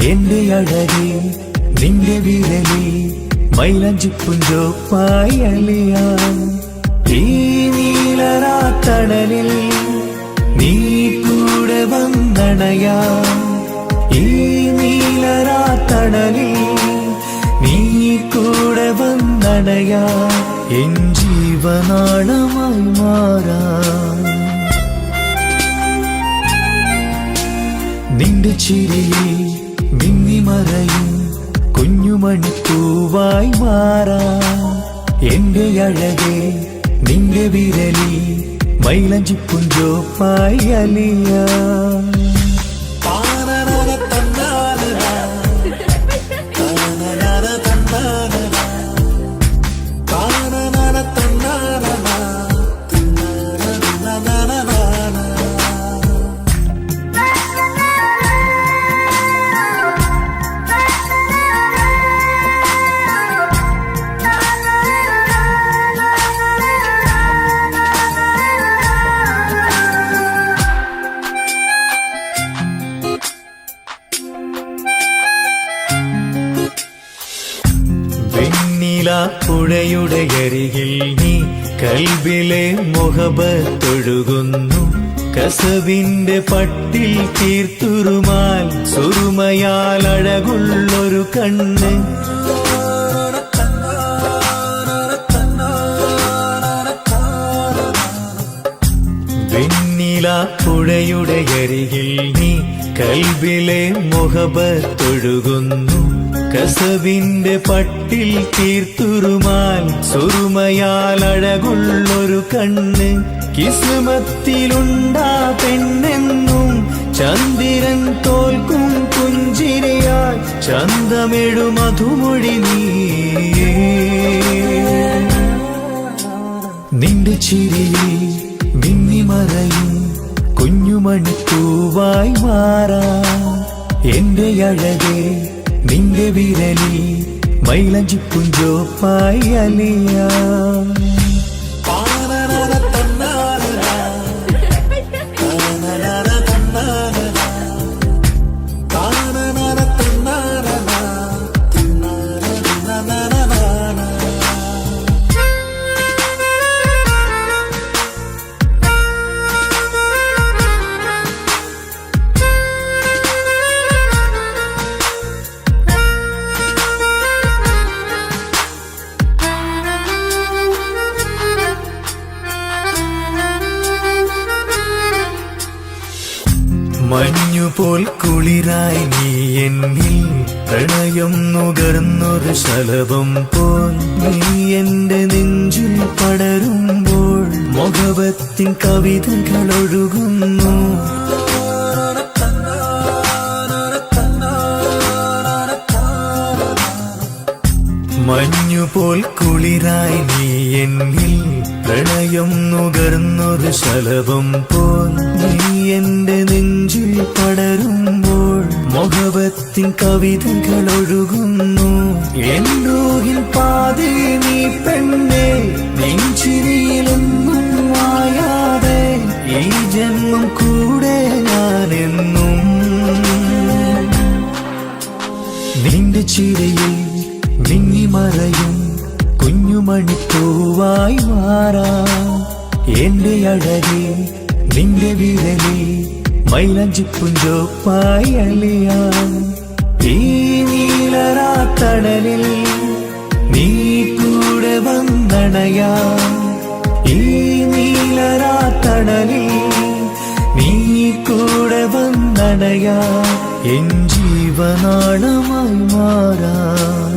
എന്റെ അഴകെ നിന്റെ വിരലിൽ മൈലഞ്ചിപ്പുഞ്ചോപ്പായി അലിയാം ഈ നീലരാത്തണലിൽ നീ കൂടെ വന്നണയാം ഈ നീലരാത്തണലിൽ നീ കൂടെ വന്നണയാം എൻ ജീവനാളമായി മാറാം നിന്റെ ചിരിയിൽ മിന്നിമറയും കുഞ്ഞുമണിപ്പൂവായി മാറാം എന്റെ അഴകെ നിന്റെ വിരലിൽ മൈലഞ്ചിപ്പുഞ്ചോപ്പായി അലിയാം പുഴയുടെ അരികിൽ നീ കൽബിലെ മുഹബത്തൊഴുകുന്നു കസവിന്റെ പട്ടിൽ തീർത്തുറുമാൽ സുറുമയാൽ അഴകുള്ളൊരു കണ്ണ് വെണ്ണില പുഴയുടെ അരികിൽ നീ കൽബിലെ മുഹബത്തൊഴുകുന്നു കസവിന്റെ പട്ടിൽ തീർത്തുറുമാൽ സുറുമയാൽ അഴകുള്ളൊരു കണ്ണ് കിസ്മത്തിലുണ്ടാ പെണ്ണെന്നും ചന്ദ്രൻ തോൽക്കും പുഞ്ചിരിയായി ചന്തമെഴു മധുമൊഴി നീ നിന്റെ ചിരിയിൽ മിന്നിമറയും കുഞ്ഞുമണിപ്പൂവായി മാറാം എന്റെ അഴകെ നിന്റെ വിരലിൽ മൈലഞ്ചിപ്പുഞ്ചോപ്പായി അലിയാം മഞ്ഞുപോൽ കുളിരായി നീ എന്നിൽ പ്രണയം നുകർന്നൊരു ശലഭം പോൽ നീ എന്റെ നെഞ്ചിൽ പടരുമ്പോൾ മുഖവത്തിൻ കവിതകൾ ഒഴുകുന്നു മഞ്ഞുപോൽ കുളിരായി നീ എന്നിൽ പ്രണയം നുകർന്നൊരു ശലഭം പോൽ നീ എന്റെ നെഞ്ചിൽ പടരുമ്പോൾ മുഖവത്തിൻ കവിതകൾ ഒഴുകുന്നു എന്നൂഹിൻ പാതി നീ പെണ്ണെ നെഞ്ചിരിയിലെന്നും മായാതെ ഈ ജന്മം കൂടെ ഞാനെന്നും നിന്റെ ചിരിയിൽ മിന്നിമറയും കുഞ്ഞുമണിപ്പൂവായി മാറാം എന്റെ അഴകെ നിന്റെ വിരലിൽ മൈലഞ്ചിപ്പുഞ്ചോപ്പായി അലിയാം ഈ നീലരാത്തണലിൽ നീ കൂടെ വന്നണയാം ഈ നീലരാത്തണലിൽ നീ കൂടെ വന്നണയാം എൻ ജീവനാളമായി മാറാം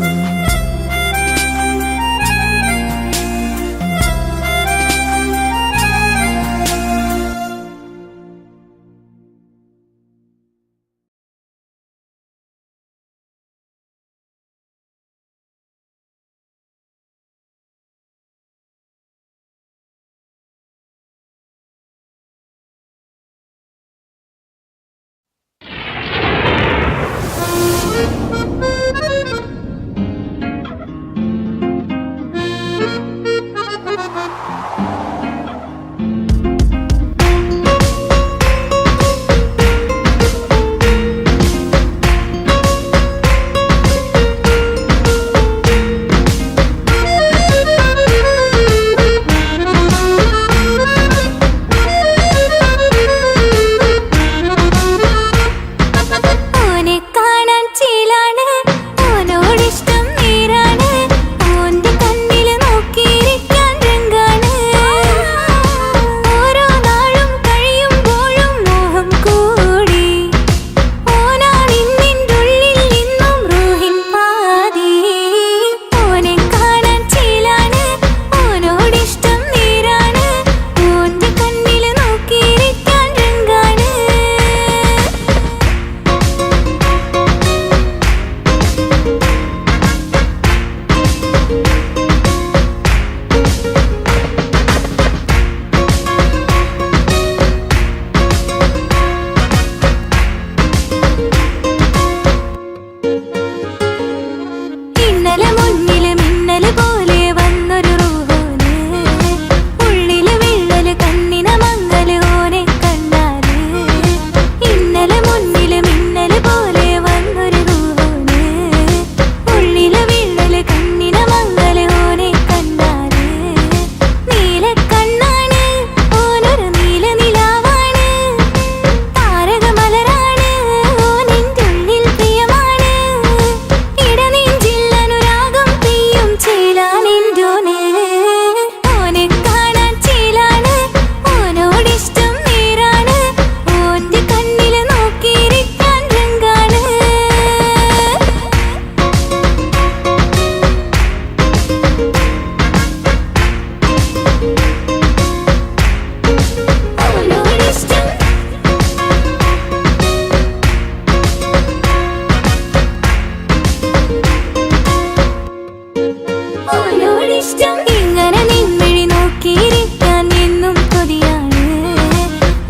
ഇഷ്ടം ഇങ്ങനെ നിൻമിഴി നോക്കിയിരിക്കാൻ എന്നും കൊതിയാണ്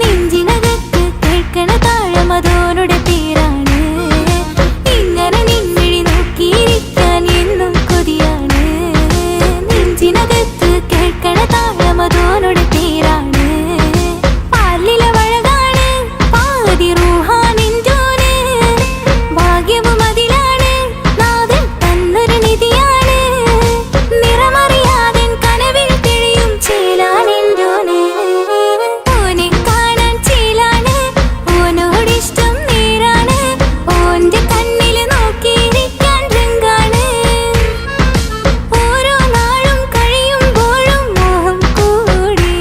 നെഞ്ചിനകത്ത് കേൾക്കണ താളം അതോരുടെ പേരാണ് ഇങ്ങനെ നിൻമിഴി നോക്കിയിരിക്കാൻ എന്നും കൊതിയാണ് നെഞ്ചിനകത്ത് കേൾക്കണ താളം അതോരുടെ പേരാണ് പാലില വഴകാണ് പാതി റൂഹാനിൻ്റോന് ഭാഗ്യവും അതിലാണ് നാഥൻ തന്നൊരു നിധിയാണ് നിറമറിയാതൻ കനവിൽ തെളിയും ചേലാനിൻ്റോന് ഓനെ കാണാൻ ചേലാണ് ഓനോടിഷ്ടം നേരാണ് ഓന്റെ കണ്ണില് നോക്കിയിരിക്കാൻ രംഗാണ് ഓരോ നാളും കഴിയുമ്പോഴും മോഹം കൂടി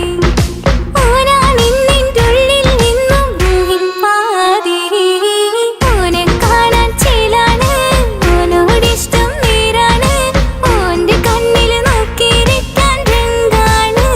ഓനാണിന്നിൻ്റെ ഉള്ളിൽ നിന്നും റൂഹിൻ പാതി ഓനെ കാണാൻ ചേലാണ് ഓനോടിഷ്ടം നേരാണ് ഓന്റെ കണ്ണില് നോക്കിയിരിക്കാൻ രംഗാണ്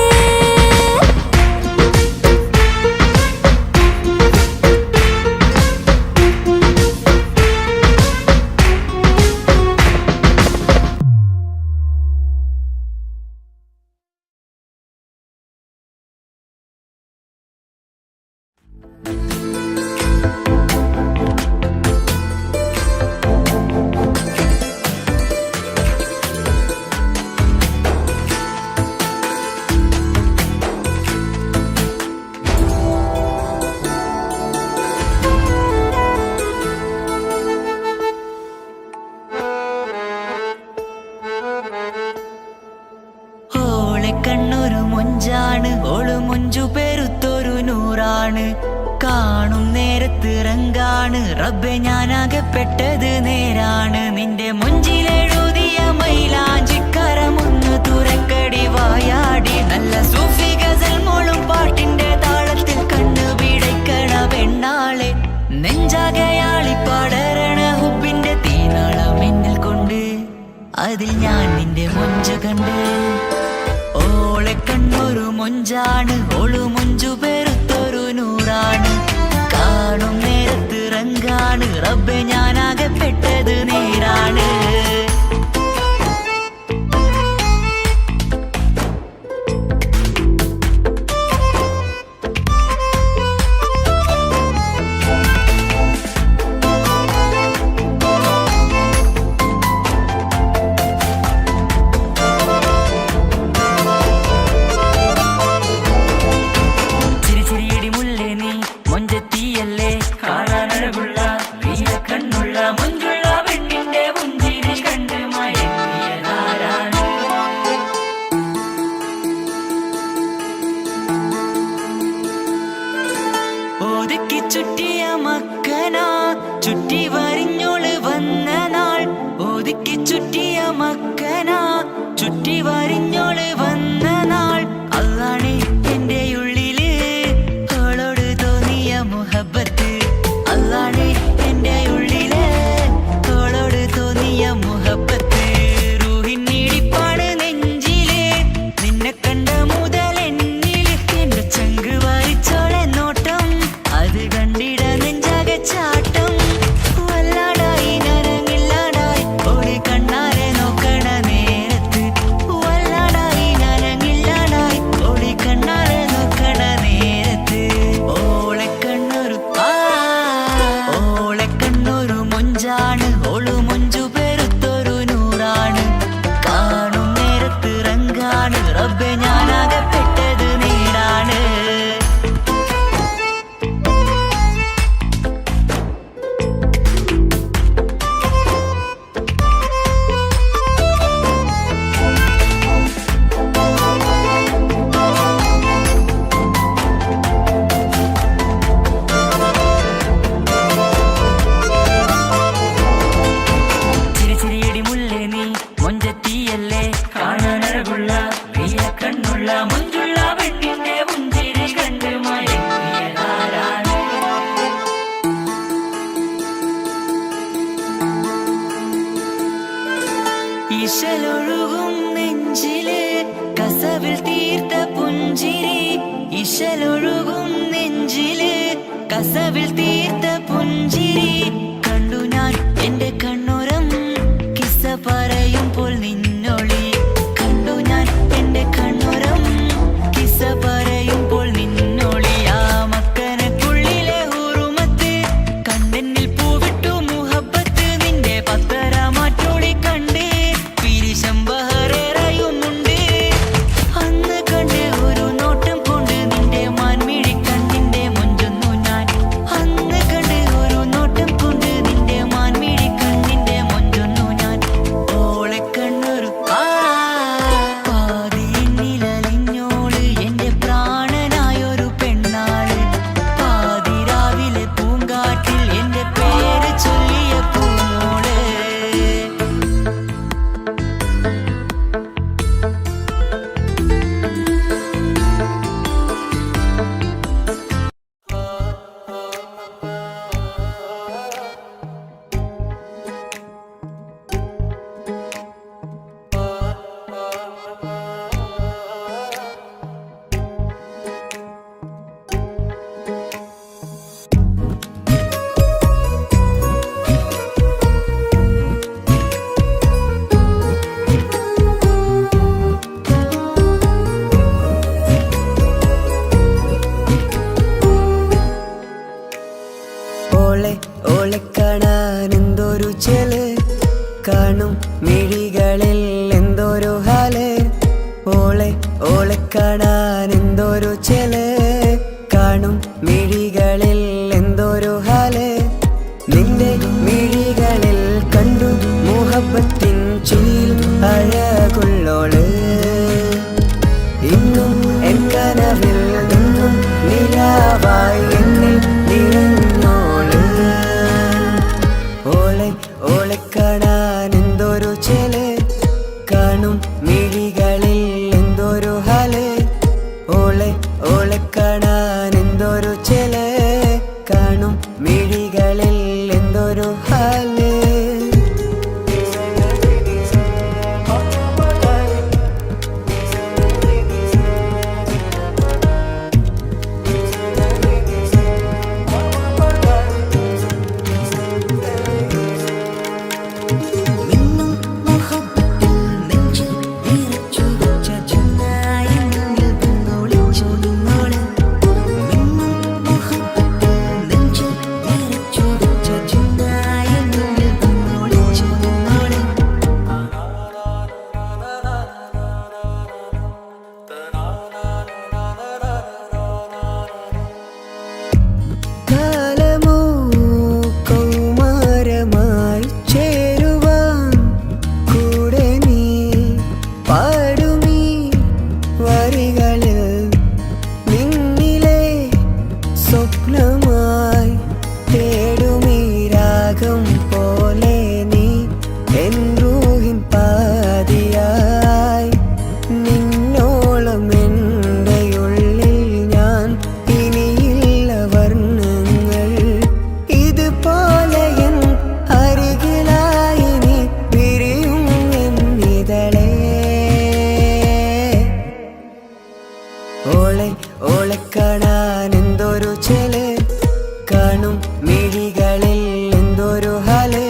ഓളെ കണ്ണൊരു മൊഞ്ചാണ് ഓള് മൊഞ്ചു പെരുത്തൊരു നൂറാണ് കാണും നേരത്ത് റങ്കാണ് റബ്ബെ ഞാനാകപ്പെട്ടത് നേരാണ് നിന്റെ മൊഞ്ചിലെഴുതിയ മൈലാഞ്ചിക്കരമൊന്ന് തുറക്കടി വായാടി നല്ല സൂഫി ഗസൽ മോളും പാട്ടിന്റെ താളത്തിൽ കണ്ണു പിടയ്ക്കണ പെണ്ണാളെ നെഞ്ചാകയാളി പടരണ ഹുബിന്റെ തീനാളം എന്നിൽ കൊണ്ട് അതിൽ ഞാൻ നിന്റെ മൊഞ്ചു കണ്ട് ഓളെ കണ്ണൊരു മൊഞ്ചാണ് ഓളു മൊഞ്ചു പെരുത്തൊരു നൂറാണ് കാണും നേരത്ത് റങ്കാണ് റബ്ബെ ഞാനാകപ്പെട്ടത് നേരാണ് ചിരിച്ചിരിയടി മുല്ലേ നീ മൊഞ്ചെത്തിയല്ലേ കാണാനഴകുള്ള നീല കണ്ണുള്ള മൊഞ്ചുള്ള പെണ്ണിന്റെ പുഞ്ചിരി കണ്ട് മയങ്ങിയതാരാണ് ഒതുക്കി ചുറ്റിയ മക്കനാ ചുറ്റി വരിഞ്ഞോള് വന്ന നാൾ ഒതുക്കി ചുറ്റിയ മക്കനാ ചുറ്റി വരിഞ്ഞോള് വന്ന നാൾ അള്ളാണ് എന്റെ ഉള്ളില് അവളോട് തോന്നിയ മുഹബത്ത് അള്ളാണ് എന്റെ ഉള്ളില് അവളോട് തോന്നിയ മുഹബത്ത് റൂഹിന്നിടിപ്പാണ് നെഞ്ചില് നിന്നെ കണ്ട മുതൽ എന്നില് എന്റെ ചങ്ക് വാരിച്ചോളെ നോട്ടം അത് കണ്ടിട നെഞ്ചാകെ ചാട്ടം വല്ലാടായി നനങ്ങില്ലാടായി ഓടി കണ്ണാരെ നോക്കണ നേരത്ത് വല്ലാടായി നനങ്ങില്ലാടായി ഓടി കണ്ണാരെ നോക്കണ നേരത്ത് ഓളെ കണ്ണൊരു മൊഞ്ചാണ് ഓളു മൊഞ്ചു പെരുത്തൊരു നൂറാണ് കാണും നേരത്ത് റങ്കാണ് റബ്ബെ ഞാനാകപ്പെട്ടത് നേരാണ് ചിരിച്ചിരിയടി മുല്ലേ നീ മൊഞ്ചെത്തിയല്ലേ കാണാനഴകുള്ള നീല കണ്ണുള്ള മൊഞ്ചുള്ള പെണ്ണിന്റെ പുഞ്ചിരി കണ്ട് മയങ്ങിയതാരാണ് ഇശലൊഴുകും നെഞ്ചില് കസവിൽ തീർത്ത പുഞ്ചിരി ഇശലൊഴുകും നെഞ്ചില് കസവിൽ തീർത്ത പുഞ്ചിരി കണ്ടു ഞാൻ എന്റെ കണ്ണുരം കിസ്സ പറയുമ്പോൾ നിന്നൊളി കണ്ടു ഞാൻ ഓളെ ഓളെ കാണാൻ എന്തൊരു ചെല്, കാണും മിഴികളിൽ എന്തൊരു ഹാല്. നിന്റെ മിഴികളിൽ കണ്ടു മുഹബത്തിൻ ചിൽ അഴകുള്ളോള്. ഇന്നും എൻ കനവിൽ നിന്നും നിലാവായി എന്നിൽ നിറഞ്ഞോള്. ഓളെ ഓളെ കാണാൻ എന്തൊരു ചെല്, കാണും മിഴികളിൽ എന്തൊരു ഹാല്. ഓളെ ഓളെ കാണാൻ എന്തൊരു ചെല്, കാണും മിഴികളിൽ എന്തൊരു ഹാല്. കാലമോ കൗമാരമായി ചേരുവാൻ കൂടെ നീ പാടുമീ വരികളിൽ. നിന്നിലെ സ്വപ്നമായി തേടുമീ രാഗം പോലെ നീ എൻ റൂഹിൻ പാതിയായി. നിന്നോളം എൻ്റെ ഉള്ളിൽ ഞാൻ ഇനിയില്ല വർണ്ണങ്ങൾ. ഇതുപോലെ എൻ അരികിലായി നീ പിരിയും എന്നിതളേ. ഓളെ ഓളെ കാണാൻ എന്തൊരു ചെല്, കാണും മിഴികളിൽ എന്തൊരു ഹാല്.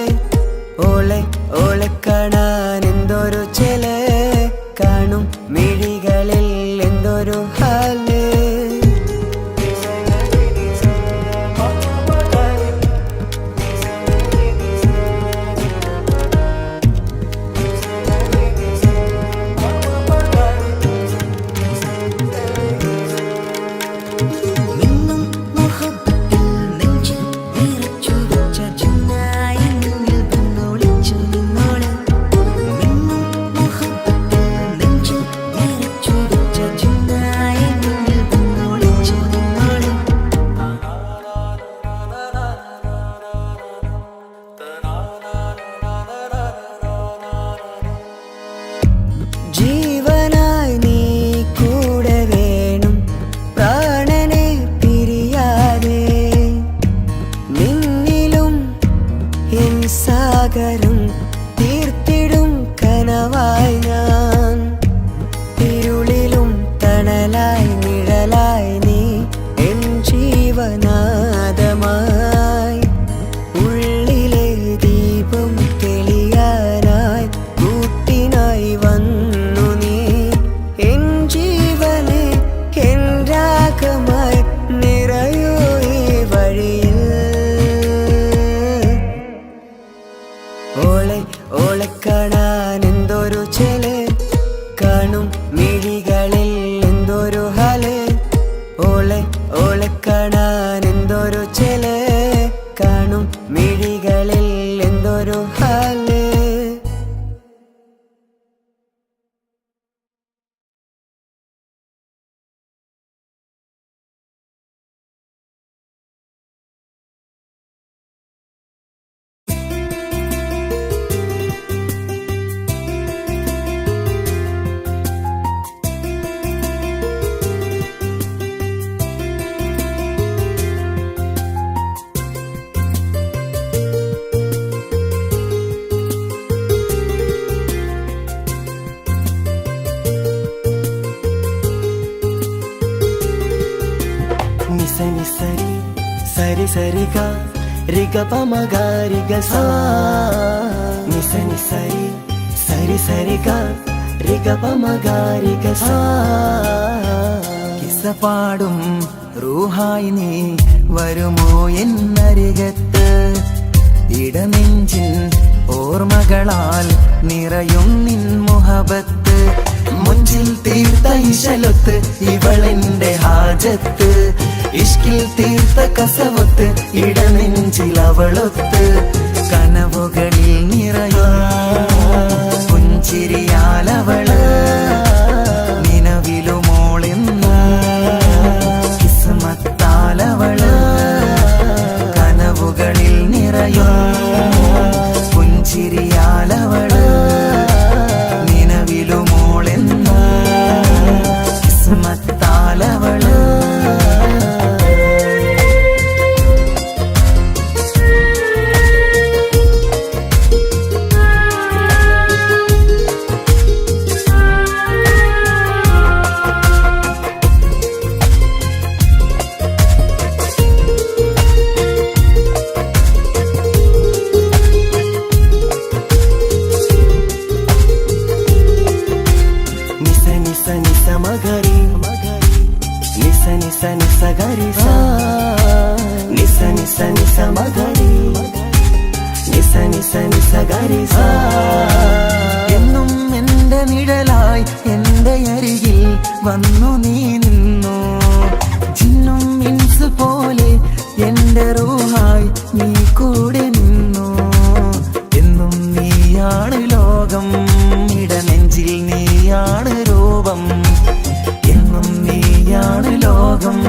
ഓളെ ഓളെ കാണാൻ എന്തൊരു ചെല്, കാണും മിഴികളിൽ എന്തൊരു ഹാല്. ജീവനായി നീ കൂടെ വേണം, പ്രാണനെ പിരിയാതെ. നിന്നിലും എൻ സാഗരം തീർത്തിടും കനവായി ഞാൻ. ഇരുളിലും തണലായി നിഴലായി നീ എൻ ജീവനാദമായി. ഉള്ളിലെ ദീപം തെളിയാനായി കൂട്ടിനായി വന്നു നീ. എൻ ജീവനെ എൻ രാഗമായി നിറയൂ ഈ വഴിയിൽ. ഓളെ ഓളെ കാണാൻ എന്തൊരു ചെല്, കാണും മിഴികളിൽ എന്തൊരു ഹാല്. ഓളെ ഓളെ കാണാൻ എന്തൊരു ചെല്, കാണും മിഴികളിൽ എന്തൊരു ഹാല്. నిసని సరి సరి సరిగా రిగ పమగ రిగ సా. నిసని సరి సరి సరిగా రిగ పమగ రిగ సా. കിസ്സ പാടും റൂഹായി നീ വരുമോ എന്നരികത്ത്. ഇടനെഞ്ചിൻ ഓർമ്മകളാൽ നിറയും നിൻ മുഹബത്ത്. മുഞ്ചിൽ തീർത്ത ഇശലൊത്ത് ഇവളെന്റെ ഹാജത്ത് ഇഷ്കിൽ തീർത്ത കസവത്ത് ഇടനെഞ്ചിൽ അവളൊത്ത് കനവുകളിൽ നിറയും പുഞ്ചിരിയാലവള് നിലവിലുമോളെന്ന് കിസ്മത്താലവള് കനവുകളിൽ നിറയും പുഞ്ചിരിയാലവള് നിലവിലുമോളെന്ന് കിസ്മത്താലവള് എന്നും എന്റെ നിഴലായി എന്റെ അരികിൽ വന്നു നീ നിന്നു ജിന്നും ഇൻസ് പോലെ എന്റെ റൂഹായി നീ കൂടെ നിന്നു എന്നും നീയാണ് ലോകം ഇടനെഞ്ചിൽ നീയാണ് രൂപം എന്നും നീയാണ് ലോകം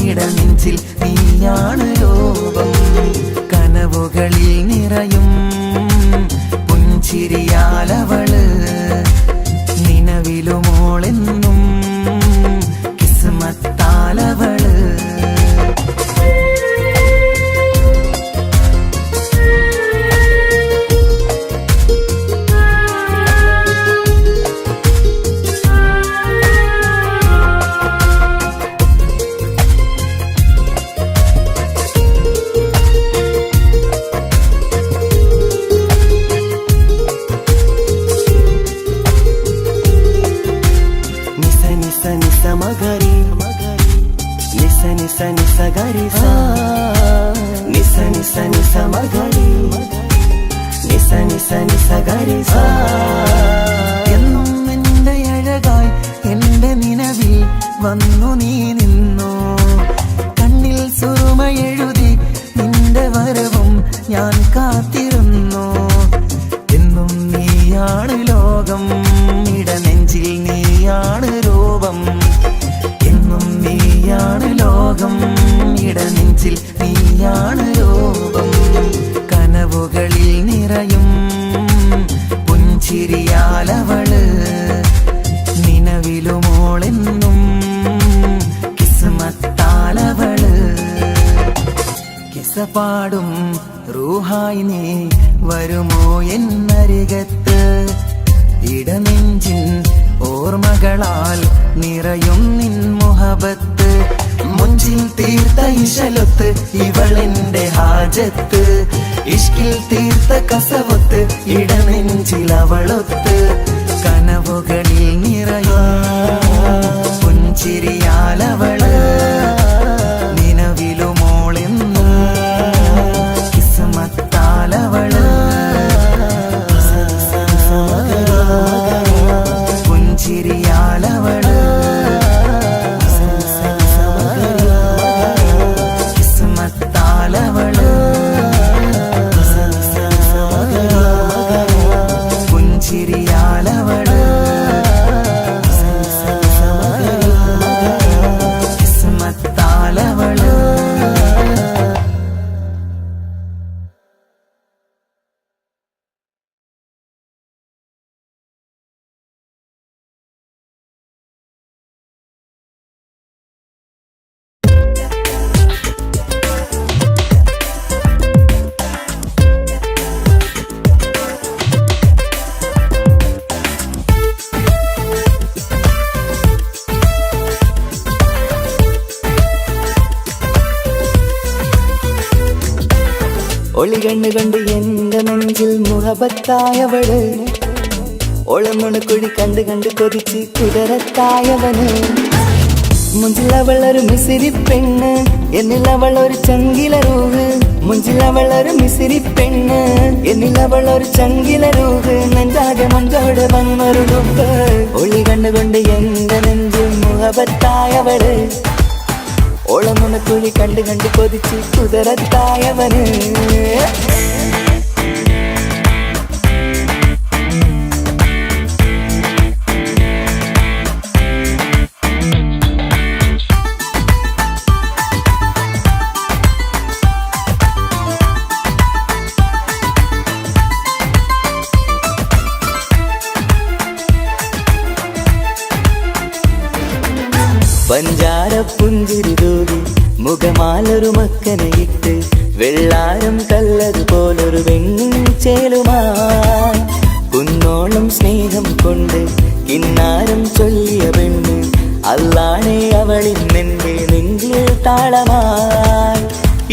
ഇടനെഞ്ചിൽ നീയാണ് രൂപം കനവുകളിൽ നിറയും പുഞ്ചിരിയാലവള് നിലവിലുമോളെന്നും കിസ്മത്താലവള് എന്നും എന്റെ അഴകായി എന്റെ നിലവിൽ വന്നു നീ നിന്നു കണ്ണിൽ സുറുമ എഴുതി നിന്റെ വരവും ഞാൻ കാത്തിരുന്നു എന്നും നീയാണ് ലോകം ഇടനെഞ്ചിൽ നീയാണ് രൂപം എന്നും നീയാണ് ലോകം ഇടനെഞ്ചിൽ നീയാണ് രൂപം കനവുകളിൽ നിറയും പുഞ്ചിരിയാലവള് നിലവിലുമോളെന്നും കിസ്മത്താലവള് കിസപാടും റൂഹായി നീ വരുമോ എന്നരികത്ത് ഇടനെഞ്ചിൻ ഓർമ്മകളാൽ നിറയും നിൻ മുഹബത്ത് മുഞ്ചിൽ തീർത്ത ഇശലൊത്ത് ഇവളെന്റെ ഹാജത്ത് ഇഷ്കിൽ തീർത്ത കസവത്ത് ഇടനെഞ്ചിൽ അവളൊത്ത് കനവുകളിൽ നിറയും പുഞ്ചിരിയാലവള് നിലവിലുമോളെന്ന് കിസ്മത്താലവള് പുഞ്ചിരിയാലവള് കിസ്മത്താലവള് പുഞ്ചിരിയാലവള് കിസ്മത്താലവള് ഒളികണ്ണ് കണ്ട് എന്റെ നെഞ്ചിൽ മുഹബത്തായവള് ഒളമുണക്കുഴി കണ്ട് കണ്ട് കൊതിച്ച് കുതിരത്തായവന് മുഞ്ചിലവളൊരു മിസിരി പെണ്ണ്, എന്നിലവളൊരു ചങ്കില രൂഹ്. മുഞ്ചിലവളൊരു മിസിരി പെണ്ണ്, എന്നിലവളൊരു ചങ്കില രൂഹ്. നെഞ്ചാകെ മഞ്ചോട് വന്നൊരു ലുക്ക്. ഒളി കണ്ടുകൊണ്ട് എന്റെ നെഞ്ചിൽ മുഹബത്തായവള്. ഓളമുണക്കുഴി കണ്ട് കണ്ട് കൊതിച്ച് കുതിരത്തായവന്. പഞ്ചാര പുഞ്ചിരി തൂകി മുഖമാലൊരു മക്കനയിട്ട്, വെള്ളാരം കല്ലതുപോലൊരു വെണ്ണിൻ ചേലുമായി കുന്നോളം സ്നേഹം കൊണ്ട് കിന്നാരം ചൊല്ലിയ പെണ്ണ്. അല്ലാണേ അവളിന്നെന്റെ നെഞ്ചിൽ താളമായി.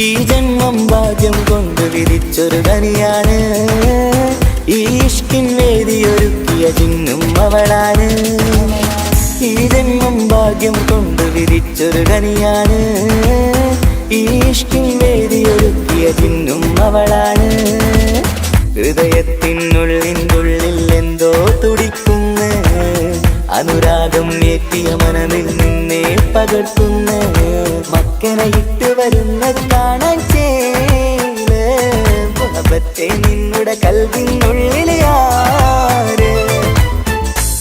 ഈ ജന്മം ഭാഗ്യം കൊണ്ട് വിധിച്ചൊരു കനിയാണ്. ഈ ഇഷ്കിൻ വേദിയൊരുക്കിയ ചിന്നും അവളാണ്. ഈ ജന്മം ഭാഗ്യം കൊണ്ട് വിധിച്ചൊരു കനിയാണ്. ഈ ഇഷ്കിൻ വേദിയൊരുക്കിയ ചിന്നും അവളാണ്. ഹൃദയത്തിനുള്ളിനുള്ളിൽ എന്തോ തുടിക്കുന്ന അനുരാഗം ഏറ്റിയ മനമിൽ നിന്നെ പകർത്തുന്ന. മക്കനയിട്ട് വരുന്നത് കാണാൻ ചേല് മുഹബത്തെ നിന്നുടെ കൽവിനുള്ളിലെ ആര്.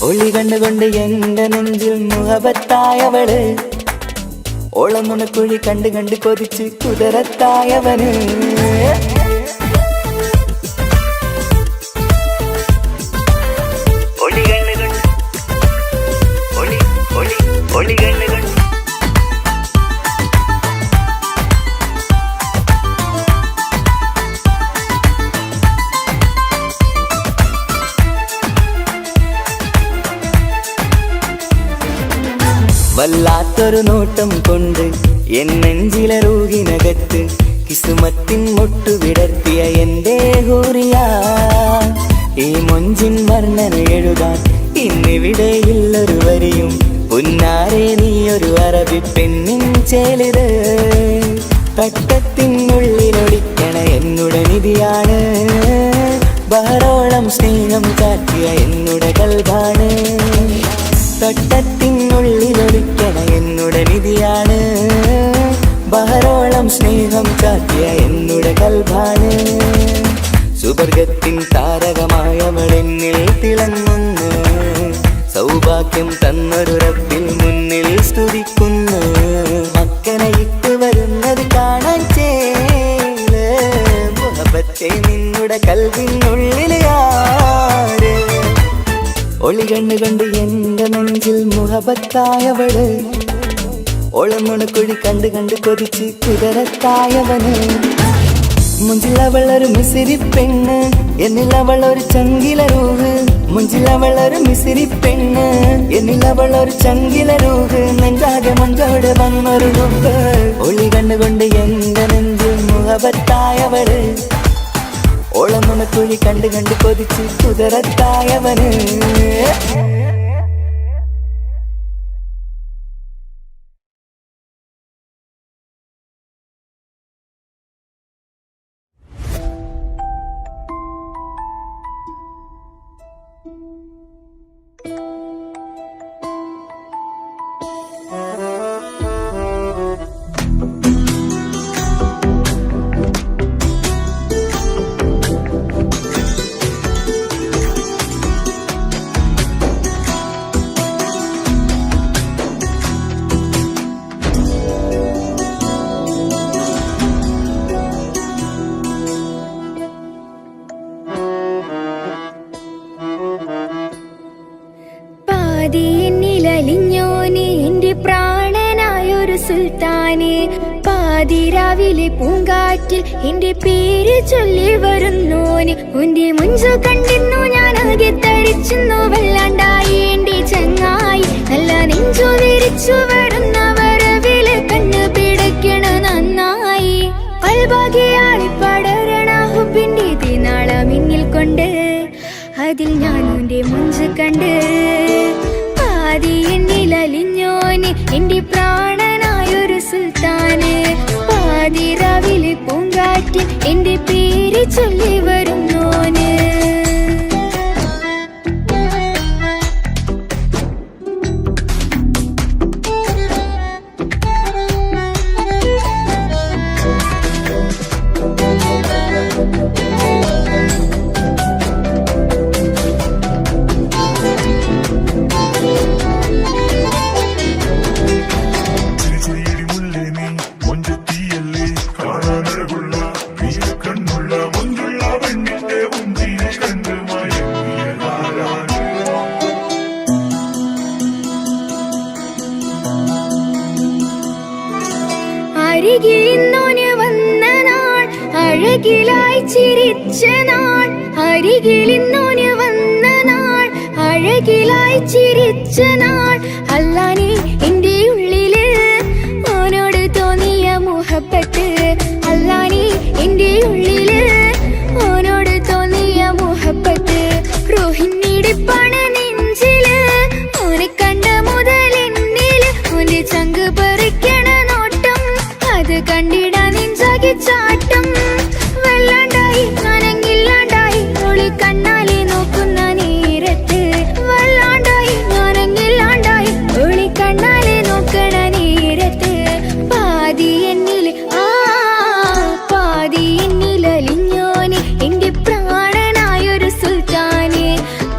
ഒളി കണ്ടുകൊണ്ട് എന്റെ നെഞ്ചിൽ മുഹബത്തായവള്. ഓളമുണക്കുഴി കണ്ട് കണ്ട് കൊതിച്ച് കുതിരത്തായവന്. ഒളി കണ്ടുകൊണ്ട് ഒളി ഒളി ഒളി കണ്ടുകൊണ്ട് വല്ലാത്തൊരു നോട്ടം കൊണ്ട് എൻ നെഞ്ചിലെ റൂഹിനകത്ത് കിസുമത്തിൻ മൊട്ടു വിടർത്തിയ എന്റെ ഹൂറിയ. ഈ മൊഞ്ചിൻ വർണ്ണന എഴുതാൻ ഇന്നിവിടെയുള്ളൊരു വരിയും. പുന്നാരെ നീയൊരു അറബി പെണ്ണിൻ ചേലിത്. തട്ടത്തിനുള്ളിലൊടിക്കണ എന്നുടെ നിധിയാണ്. ബഹറോളം സ്നേഹം ചാറ്റിയ എന്നുടെ കൽബാണ്. തട്ടത്തിനുള്ളിലൊടിക്കണ എന്നുടെ നിധിയാണ്. ബഹറോളം സ്നേഹം ചാറ്റിയ എന്നുടെ കൽബാണ്. സുവർഗത്തിൻ താരകമായവളെന്നിൽ തിളങ്ങുന്നു. സൗഭാഗ്യം തന്നൊരു റബ്ബിൽ മുന്നിൽ സ്തുതിക്കുന്നു. മക്കനയിട്ട് വരുന്നത് കാണാൻ ചേല് മുഹബത്തെ നിന്നുടെ കൽവിനുള്ളിലെ ആര്. ഒളി കണ്ടുകൊണ്ട് എന്റെ നെഞ്ചിൽ മുഹബത്തായവള്. ഓളമുണക്കുഴി കണ്ട് കണ്ട് കൊതിച്ച് കുതിരത്തായവന്. മുഞ്ചിലവളൊരു മിസിരി പെണ്ണ്, എന്നിലവളൊരു ചങ്കില രൂഹ്. മുഞ്ചിലവളൊരു മിസിരി പെണ്ണ്, എന്നിലവളൊരു ചങ്കില രൂഹ്. നെഞ്ചാകെ മഞ്ചോട് വന്നൊരു ലുക്ക്. ഒളി കണ്ടുകൊണ്ട് എന്റെ നെഞ്ചിൽ മുഹബത്തായവള്. ഓളമുണക്കുഴി കണ്ട് കണ്ട് കൊതിച്ച് കുതിരത്തായവന്. എന്നിലലിഞ്ഞോനെ എന്റെ പ്രാണനായൊരു സുൽത്താനെ. പാതിരാവിലെ പൂങ്കാറ്റിൽ എന്റെ പേര് ചൊല്ലി വരുന്നോനെ. ഉന്റെ മുഞ്ചു കണ്ടിരുന്നു ഞാൻ ആകെ തരിച്ചു വല്ലാണ്ടായി എന്റെ ചങ്ങായി. നല്ല നെഞ്ചു വിരിച്ചു വരുന്ന വരവില് കണ്ണ് പിടയ്ക്കണ നന്നായി. കൽബാകിയാളി പടരണ ഹുബിന്റെ തിനാള മിന്നിൽ കൊണ്ട് അതിൽ ഞാനുന്റെ മുഞ്ച് കണ്ട്. പാതി എന്നിലലിഞ്ഞോനെ എന്റെ അരികിലിന്നോന് വന്ന നാൾ അഴകിലായി ചിരിച്ച നാൾ അരികിലിന്നോന് വന്ന നാൾ അഴകിലായി ചിരിച്ച നാൾ അല്ലാനെ എൻ്റെ ഉള്ളില് ഓനോട് തോന്നിയ മുഹബത്ത് അല്ലാനെ എൻ്റെ ഉള്ളില് ഓനോട് തോന്നിയ മുഹബത്ത് റോഹിണിടിപ്പാണ് നെഞ്ചില് ഓനെ കണ്ട മുതൽ എന്നില് ഓന്റെ ചങ്ക് പറിക്കണ നോട്ടം അത് കണ്ടിടാ നെഞ്ചാകി ചാട്ടം വല്ലാണ്ടായി ഞാനങ്ങില്ലാണ്ടായി ഒളി കണ്ണാലെ നോക്കുന്ന നേരത്ത് വല്ലാണ്ടായി ഞാനങ്ങില്ലാണ്ടായി ഒളി കണ്ണാലെ നോക്കണ നേരത്ത് പാതി എന്നില് പാതി എന്നിലലിഞ്ഞോന് എന്റെ പ്രാണനായൊരു സുൽത്താന്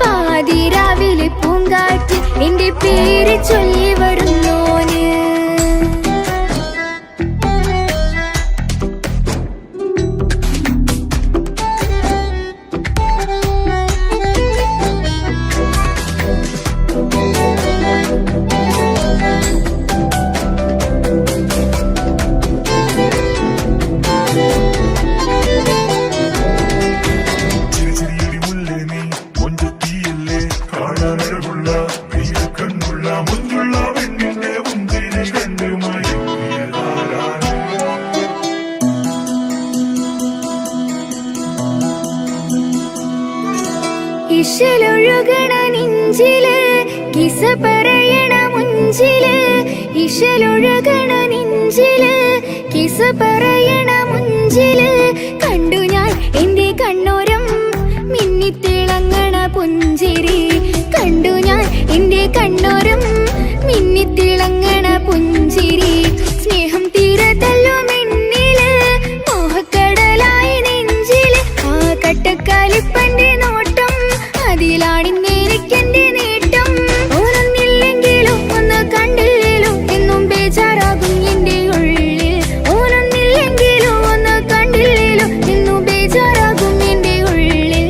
പാതി രാവിലെ പൂങ്കാറ്റ് എന്റെ പേര് ചൊല്ലി വരുന്നോന് ഇശലൊഴുകണ നെഞ്ചില് കിസ പറയണ മുഞ്ചില് ഇശലൊഴുകണ നെഞ്ചില് കിസ പറയണ മുഞ്ചില് കണ്ടു ഞാൻ എന്റെ കണ്ണോരം മിന്നിത്തിളങ്ങണ പുഞ്ചിരി കണ്ടു ഞാൻ എന്റെ കണ്ണോരം മിന്നിത്തിളങ്ങണ പുഞ്ചിരി സ്നേഹം തീരതല്ലോ മെന്നില് മോഹക്കടലായി നെഞ്ചില് ആ കട്ടക്കാലിപ്പന്റെ നോട്ടം അതിലാണിന്നെനിക്കെന്റെ നേട്ടം ഓനൊന്നില്ലെങ്കിലും ഒന്ന് കണ്ടില്ലേലും എന്നും ബേജാറാകും എന്റെ ഉള്ളിൽ ഓനൊന്നില്ലെങ്കിലും ഒന്ന് കണ്ടില്ലേലും എന്നും ബേജാറാകും എന്റെ ഉള്ളിൽ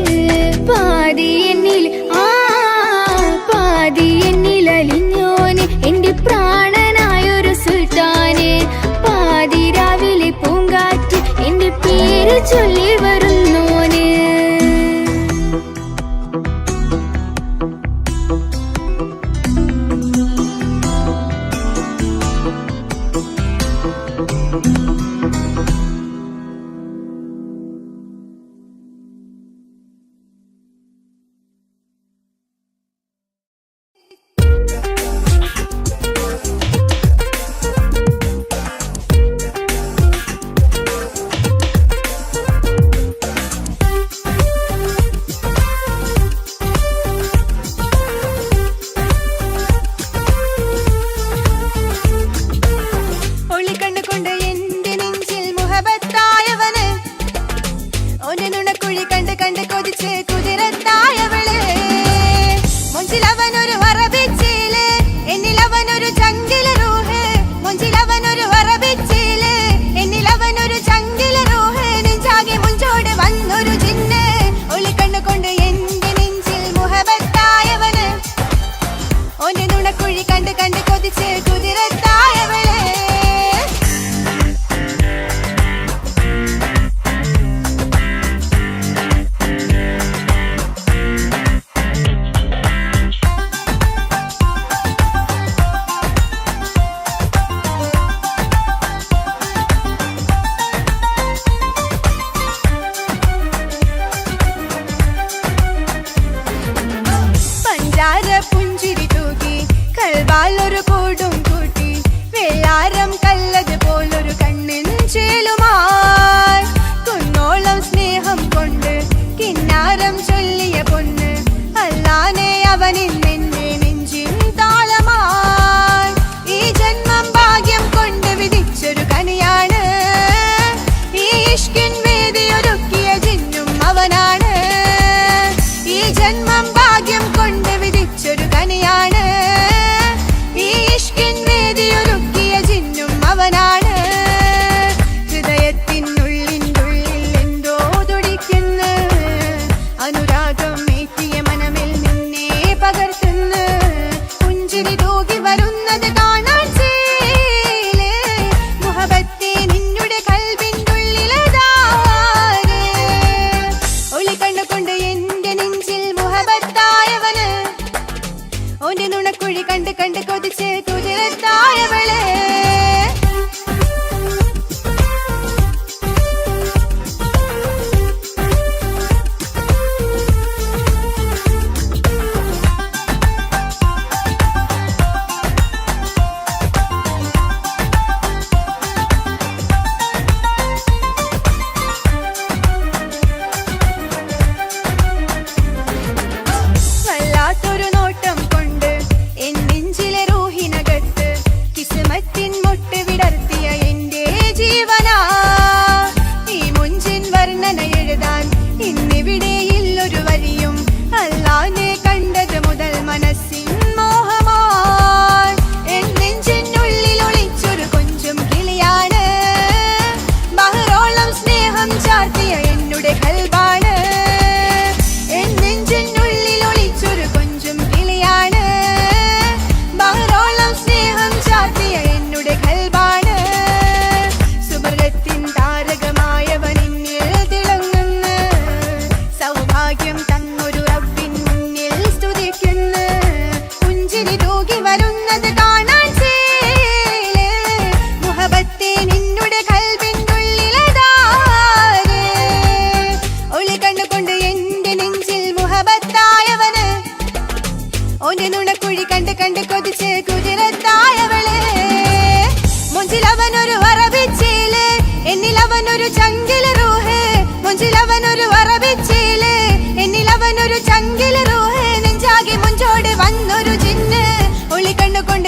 പാതി എന്നിൽ പാതി എന്നിലലിഞ്ഞോന് എന്റെ പ്രാണനായൊരു സുൽത്താന് പാതി രാവിലെ പൂങ്കാറ്റ് എന്റെ പേര് ചൊല്ലി വരുന്നോന്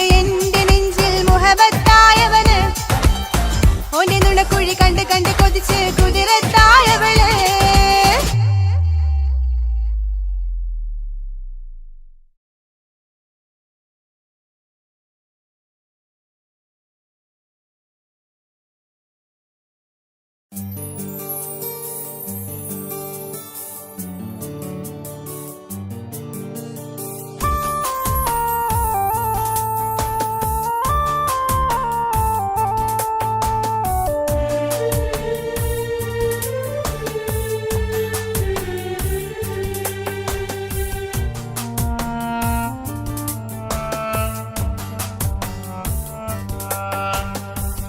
കണ്ട് എന്റെ നെഞ്ചിൽ മുഹബത്തായവന് ഓന്റെ നുണക്കുഴി കണ്ട് കണ്ട് കൊതിച്ച് കുതിരത്തായവള്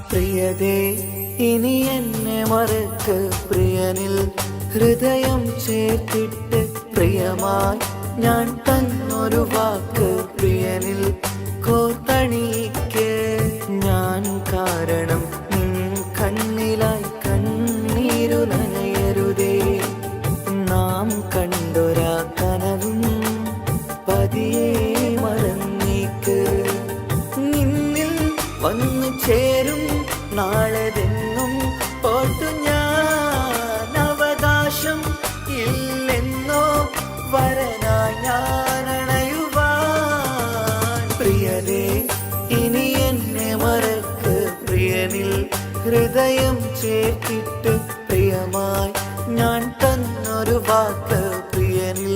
പ്രിയതേ ഇനി എന്നെ മറക്ക് പ്രിയനിൽ ഹൃദയം ചേർത്തിട്ട് പ്രിയമായി ഞാൻ തന്നൊരു വാക്ക് പ്രിയനിൽ കോർത്തണിക്ക് ഞാൻ കാരണം നിൻ കണ്ണിലായി കണ്ണീരു നനയരുതേ നാം കണ്ടൊരാ കനവും പതിയെ മറന്നേക്ക് നിന്നിൽ വന്നു ചേരും നാളെതെന്നും ഓർത്തു ഞാൻ അവകാശം ഇല്ലെന്നോ വരനായി ഞാൻ അണയുവാൻ പ്രിയതേ ഇനി എന്നെ മറക്ക് പ്രിയനിൽ ഹൃദയം ചേർത്തിട്ട് പ്രിയമായി ഞാൻ തന്നൊരു വാക്ക് പ്രിയനിൽ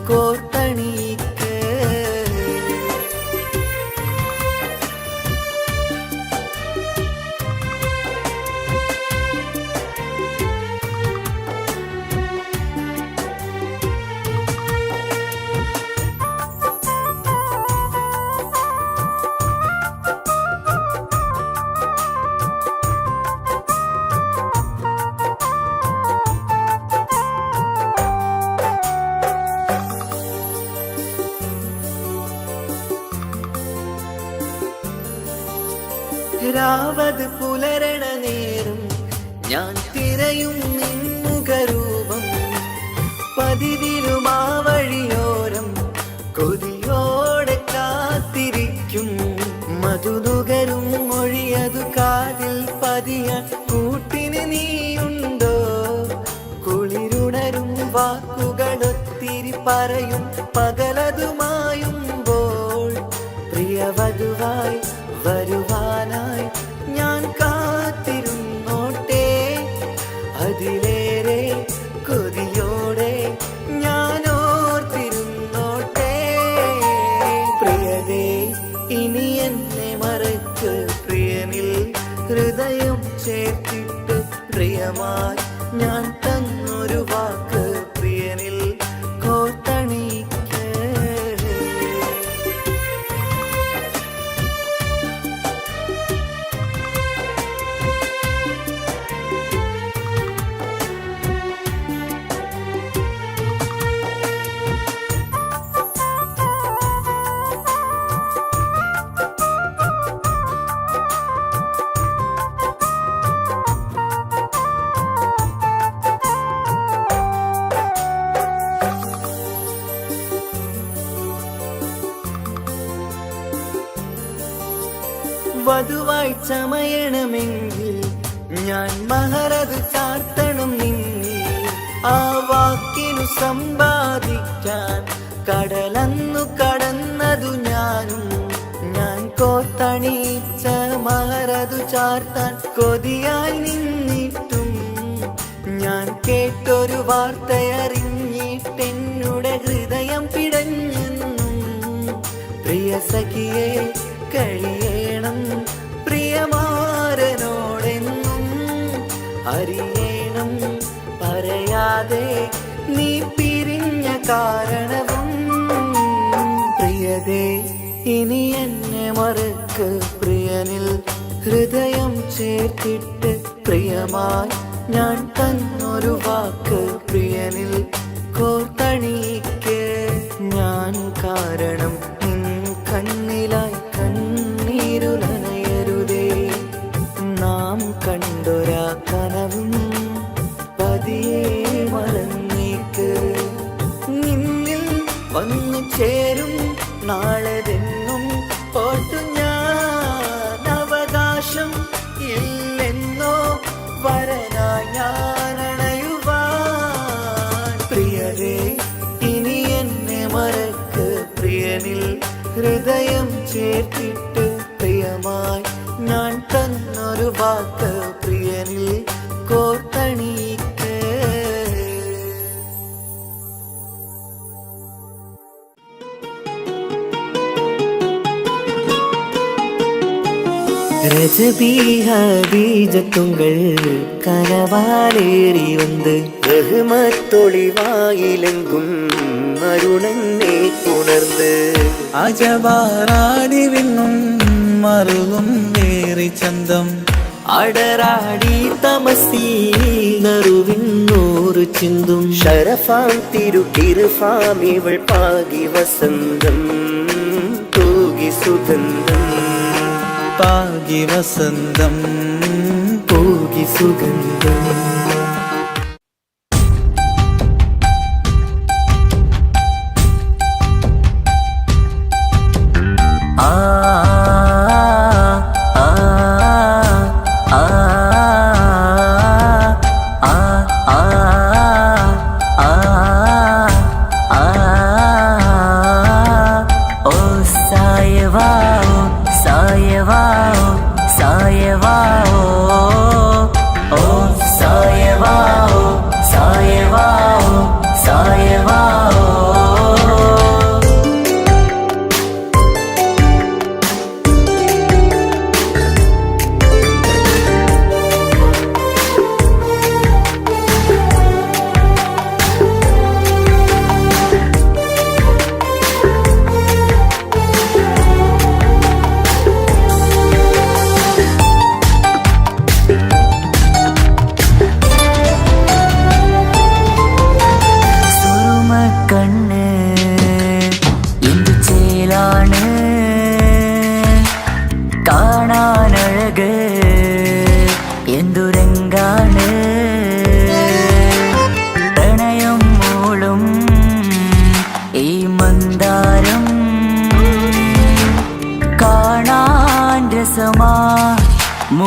കോർത്തണിക്ക് രാവത് പുലരണ നേരം ഞാൻ തിരയും നിൻമുഖരൂപം പതിവിലും ആ വഴിയോരം കൊതിയോടെ കാത്തിരിക്കും മധുനുകരും മൊഴിയതു കാതിൽ പതിയാൻ കൂട്ടിന് നീയുണ്ടോ കുളിരുണരും വാക്കുകളൊത്തിരി പറയും പകലതുമായുമ്പോൾ പ്രിയവധുവായി വരുവാനായി ഞാൻ കാത്തിരുന്നോട്ടെ അതിലേറെ കൊതിയോടെ ഞാൻ ഓർത്തിരുന്നോട്ടെ പ്രിയതേ ഇനി എന്നെ മറക്ക് പ്രിയനിൽ ഹൃദയം ചേർത്തിട്ട് പ്രിയമായി ഞാൻ തന്നൊരു വാക്ക് പ്രിയനിൽ കോർത്തണിക്ക് വധുവായി ചമയണമെങ്കിൽ ഞാൻ മഹറത് ചാർത്തണം നിന്നിൽ ആ വാക്കിനു സമ്പാദിക്കാൻ കടലന്നു കടന്നതു ഞാനും ഞാൻ കോർത്തണിച്ച മഹറതു ചാർത്താൻ കൊതിയായി നിന്നിട്ടും ഞാൻ കേട്ടൊരു വാർത്തയറിഞ്ഞിട്ടെന്നുടെ ഹൃദയം പിടഞ്ഞെന്നും പ്രിയ സഖിയെ കഴിയണം പ്രിയമാരനോടെന്നും അറിയണം പറയാതെ നീ പിരിഞ്ഞ കാരണവും പ്രിയതേ ഇനി എന്നെ മറക്ക് പ്രിയനിൽ ഹൃദയം ചേർത്തിട്ട് പ്രിയമായി ഞാൻ തന്നൊരു വാക്ക് പ്രിയനിൽ കോർത്തണിക്ക് ഞാൻ കാരണം നിൻ കണ്ണിലായി കണ്ണീരു നനയരുതേ നാം കണ്ടൊരാ കനവും പതിയെ മറന്നേക്ക് നിന്നിൽ വന്നു ചേരും നാളെതെന്നും ഓർത്തു ഹൃദയം ചേർത്തിട്ട് പ്രിയമായി ഞാൻ തന്നൊരു വാക്ക് പ്രിയനിൽ കോർത്തണിയിക്ക്. ரஜபீஜத்துங்கள் கனவாலேறி வந்து ரஹ்மத்தொளிவாயிலெங்கும் அருணன்னே உணர்ந்து അജവാറാടി വിണ്ണും മറുകും വേറി ചന്തം അടരാടി തമസീനറുവിന്നൂറ് ചിന്തും ഷരഫാം തിരുക്കിരുഫാം ഇവൾ പാകി വസന്തം തൂകി സുഗന്ധം പാകി വസന്തം പോകി സുഗന്ധം.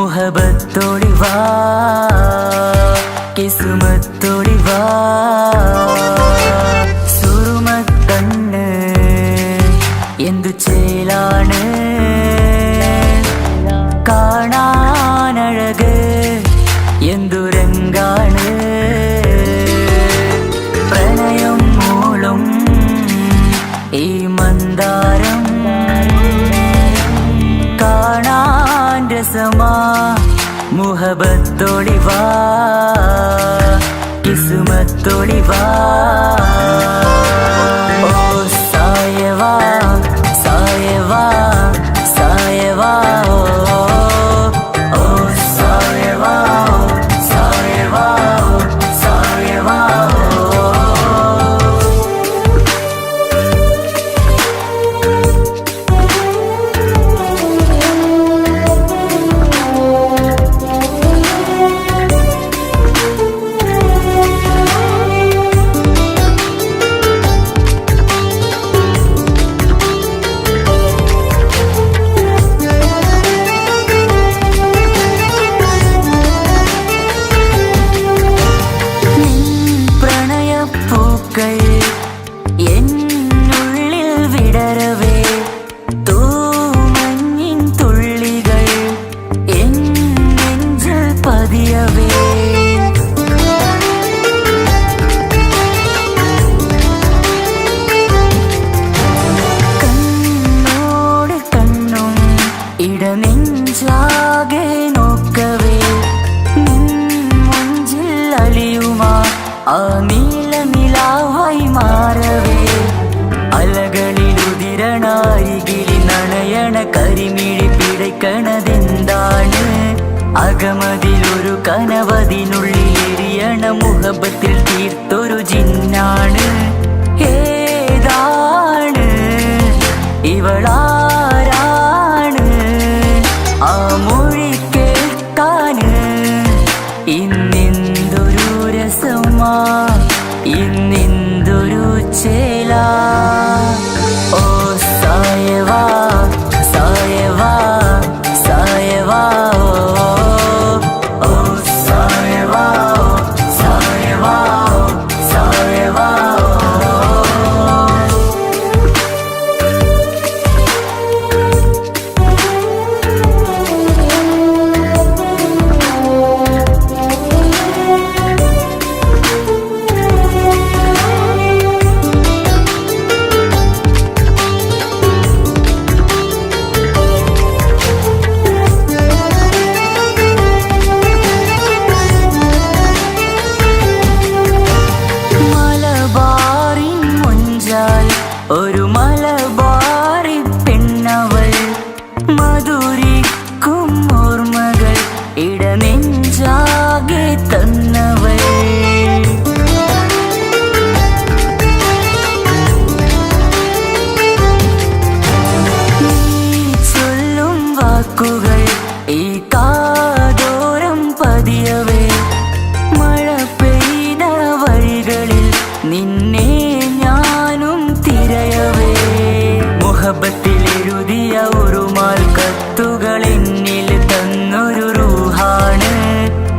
മുഹബത്തോളിവാ കിസ്മത്തോളിവാ സുറുമക്കണ്ണ് എന്തു ചേലാണ് കാണാനഴക് എന്തുരങ്കാണ് പ്രണയം മൂളും ഈ മന്ദാരം കാണാൻ രസമാ മുഹബത്തോളിവാ കിസ്മത്തോളിവാ ഓ സായവാ സായവാ സായവാ ഓ സായവാ സായവാ സായവാ. എന്നുള്ളിൽ വിടരവേ തൂമഞ്ഞിൻ തുള്ളികൾ എൻ നെഞ്ചിൽ പതിയവേ കണ്ണോട് കണ്ണും ഇടനെഞ്ചാകെ നോക്കവേ നിൻ മുഞ്ചിൽ അലിയുമാ ആ നീല നിലാവായി മാറവേ അലകളിലുതിരണാരികിളി നനയണ കരിമിഴി പിടയ്ക്കണതെന്താണ് അകമതിലൊരു കനവതിനുള്ളിൽ എരിയണ മുഹബത്തിൽ തീർത്തൊരു ജിന്നാണ് ഏതാണ് ഇവളാരാണ് ആ മൊഴി കേൾക്കാന് ഇന്നെന്തൊരു രസമാ ഇന്നെന്തൊരു ചേല ഓ സായവാ സായവാ സായവാ ഓ സായവാ സായവാ സായവാ. മുത്തുകൾ എന്നിൽ തന്നൊരു റൂഹാണ്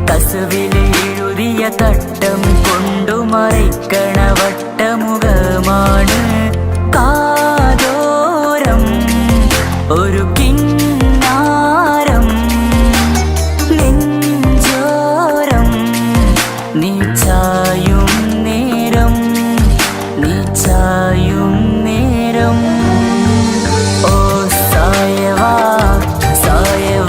കസവിൽ എഴുതിയ തട്ടം കൊണ്ടു മറയ്ക്കണ വട്ടമുഖമാണ് കാതോരം ഒരു കിന്നാരം നെഞ്ചോരം നീ ചായും നേരം നീ ചായും നേരം ഓ സായവാ സായവാ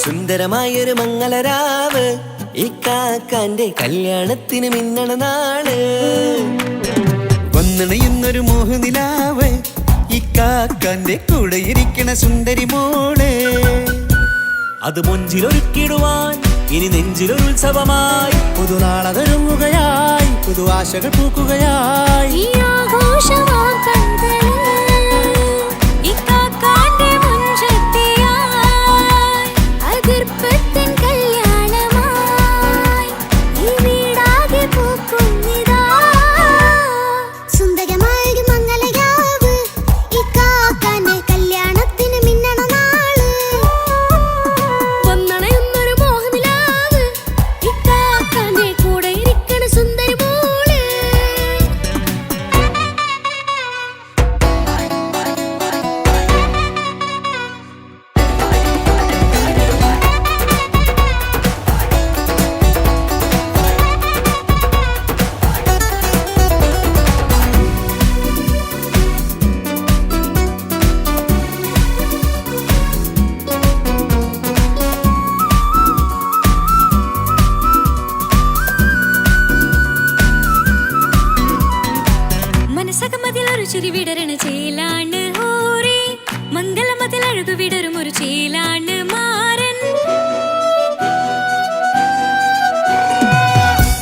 സുന്ദരമായൊരു മംഗളരാവ് ഈ കാക്കാന്റെ കല്യാണത്തിന് മിന്നണ നാള്. വന്നണയുന്നൊരു മോഹനിലാവ് ഈ കാക്കാന്റെ കൂടെ ഇരിക്കണ സുന്ദരി മോള്. അത് മൊഞ്ചിലൊരുക്കിടുവാൻ ഇനി നെഞ്ചിലൊരു ഉത്സവമായി പുതുനാളതൊരുങ്ങുകയായി, പുതു ആശകൾ പൂക്കുകയായി. ഈ ആഘോഷമാം കൺകളിൽ ഇക്കാക്കാന്റെ മുൻചെത്തിയായി അതിർപ്പത്തിൻ കല്യാണമായി ഈ വീടാകെ പൂക്കുന്നിതാ. സുന്ദരമായൊരു മംഗളരാവ് ഈ കാക്കാന്റെ കല്യാണത്തിന് മിന്നണ നാള്. വന്നണയുന്നൊരു മോഹനിലാവ് ഇക്കാക്കാന്റെ കൂടെ ഇരിക്കണ സുന്ദരി മോള്. മനസകമതിലൊരു ചിരി വിടരണ ചേലാണ് ഹോറി, മംഗളമതിൽ അഴകു വിടരും ഒരു ചേലാണ് മാരൻ.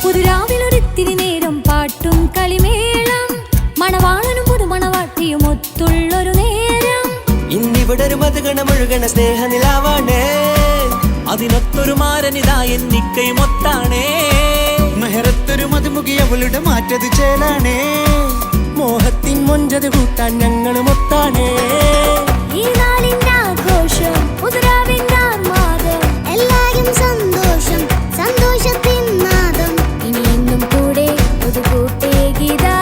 പുതുരാവിലൊരിത്തിരി നേരം പാട്ടും കളിമേളം, മണവാളനും പുതുമണവാട്ടിയും ഒത്തുള്ളൊരു നേരം. ഇന്നിവിടെ ഒരു മധുഗണമൊഴുകണ സ്നേഹനിലാവാണ്. അതിനൊത്തൊരു മാരനിതാ എന്നിക്കയും ഒത്താണേ. മെഹറത്തൊരു മധുമുഖി അവളുടെ മാറ്റത് ചേലാണേ. മോഹത്തിൻ മൊഞ്ചത് കൂട്ടാൻ ഞങ്ങളും ഒത്താണേ. ഈ നാളിന്റെ ആഘോഷം പുതുരാവിന്റെ ആർമാദം, എല്ലാരും സന്തോഷം സന്തോഷത്തിൻ നാദം. ഇനി എന്നും കൂടെ പുതുകൂട്ടേ ഗീതാ,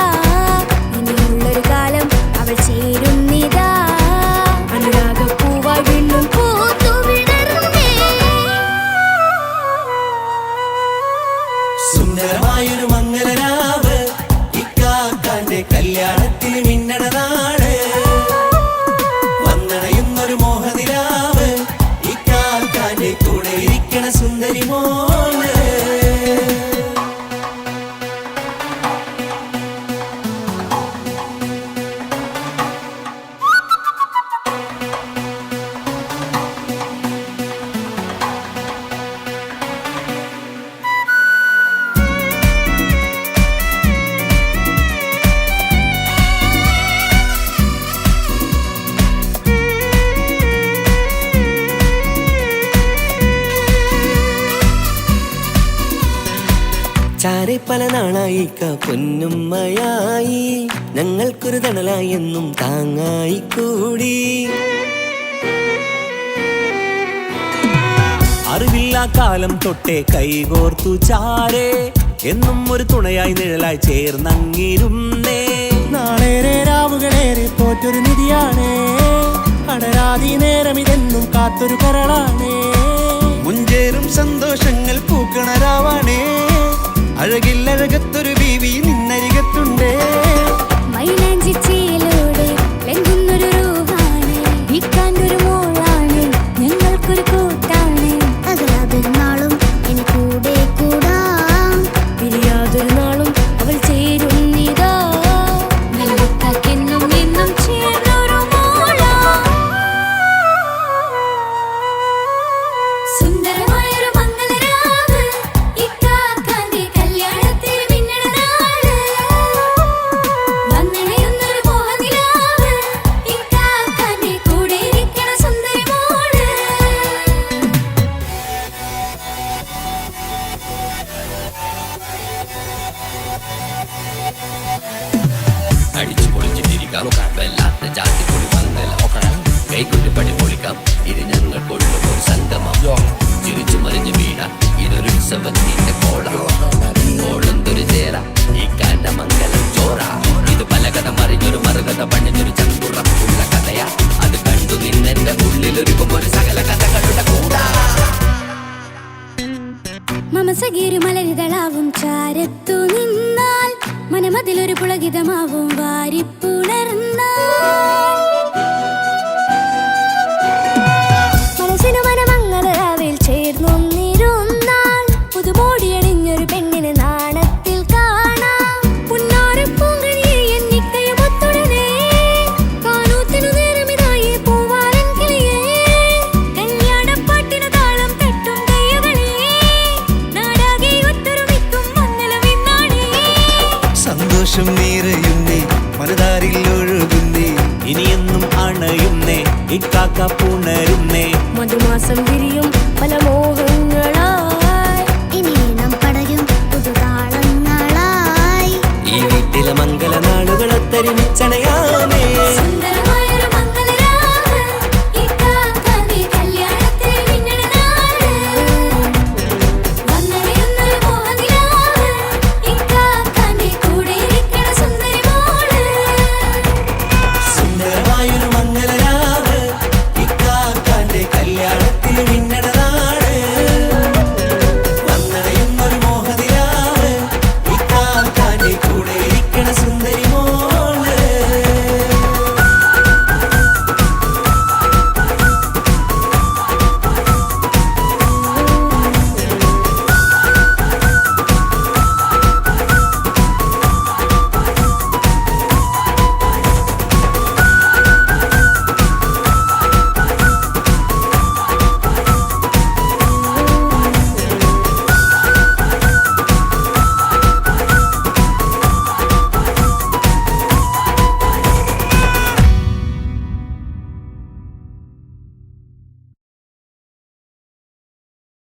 ഇനിയുള്ളൊരു കാലം അവൾ ചേരുന്നിതാ. അനുരാഗപ്പൂവായി വീണ്ടും പൂത്തു വിടർന്നേ. സുന്ദരമായൊരു മംഗളരാവ് ഈ കാക്കാന്റെ കല്യാണത്തിന് മിന്നണ നാള്. വന്നണയുന്നൊരു മോഹനിലാവ് ഈ കാക്കാന്റെ കൂടെ ഇരിക്കണ സുന്ദരി മോള്. ചാരെ പല നാളായി പൊന്നുമ്മയായി, ഞങ്ങൾക്കൊരു തണലായി എന്നും താങ്ങായി കൂടി. അറിവില്ലാ കാലം തൊട്ടേ കൈകോർത്തു ചാരേ, എന്നും ഒരു തുണയായി നിഴലായി ചേർന്നങ്ങിരുന്നേ. നാളേറെ രാവുകളേറെ പോറ്റൊരു നിധിയാണേ, അടരാതി നേരം ഇതെന്നും കാത്തൊരു കരളാണേ. മുഞ്ചേറും സന്തോഷങ്ങൾ പൂക്കണരാവാണേ. അഴകില്ലഴകത്തൊരു ബീവി നിന്നരികത്തുണ്ടേ. മൈലാഞ്ചി ചേലോടെ ലംഘുന്നൊരു രൂപാണ്, ഇക്കാണ്ടൊരു മോളാണ്, ഞങ്ങൾക്കൊരു കൂട്ടാണ്. അകലാതൊരു നാളും ഇനി കൂടെ കൂടാം, പിരിയാതൊരു നാളും അവൾ ചേരുന്നിതാ. നെല്ലിക്കാക്കെന്നും എന്നും ചേർന്നൊരു മോളാ. സുന്ദരമായൊരു മംഗളരാവ് ഇക്കാക്കാന്റെ കല്യാണത്തിന് മിന്നണ നാള്. വന്നണയുന്നൊരു മോഹനിലാവ് ഇക്കാക്കാന്റെ കൂടെ ഇരിക്കണ സുന്ദരി മോള്. അടിച്ചു പൊളിച്ചിട്ടിരിക്കാം, വല്ലാത്ത ജാതി പൊളി വന്നല്ല. കൈകൊണ്ട് പടി പൊളിക്കാം, ഇത് ഞങ്ങൾ കൊള്ളുമ്പോൾ സംഗമം. ചിരിച്ചു മറിഞ്ഞ് വീണ ഇതൊരു ഉത്സവത്തിന്റെ കോളം. കോളന്തൊരു ചേര ഈ കാണ്ട മംഗലം ചോറ. ഇത് പല കഥ മറിഞ്ഞൊരു മറുകഥ പണിഞ്ഞൊരു ചങ്കുറപ്പുള്ള കഥയാ. അത് കണ്ടു നിന്നെന്റെ ഉള്ളിലൊരുക്കും ഒരു സകല കഥകളുടെ കൂടാ. മമസഗീരു മലരിതളാവും ചാരത്തു നിന്നാൽ, മനമതിലൊരു പുളകിതമാവും വാരിപ്പുണർന്നാൽ. മനസ്സിനു മനമംഗളരാവിൽ ഇക്കാക്ക പുണരുന്നേ മധുമാസം വിരിയും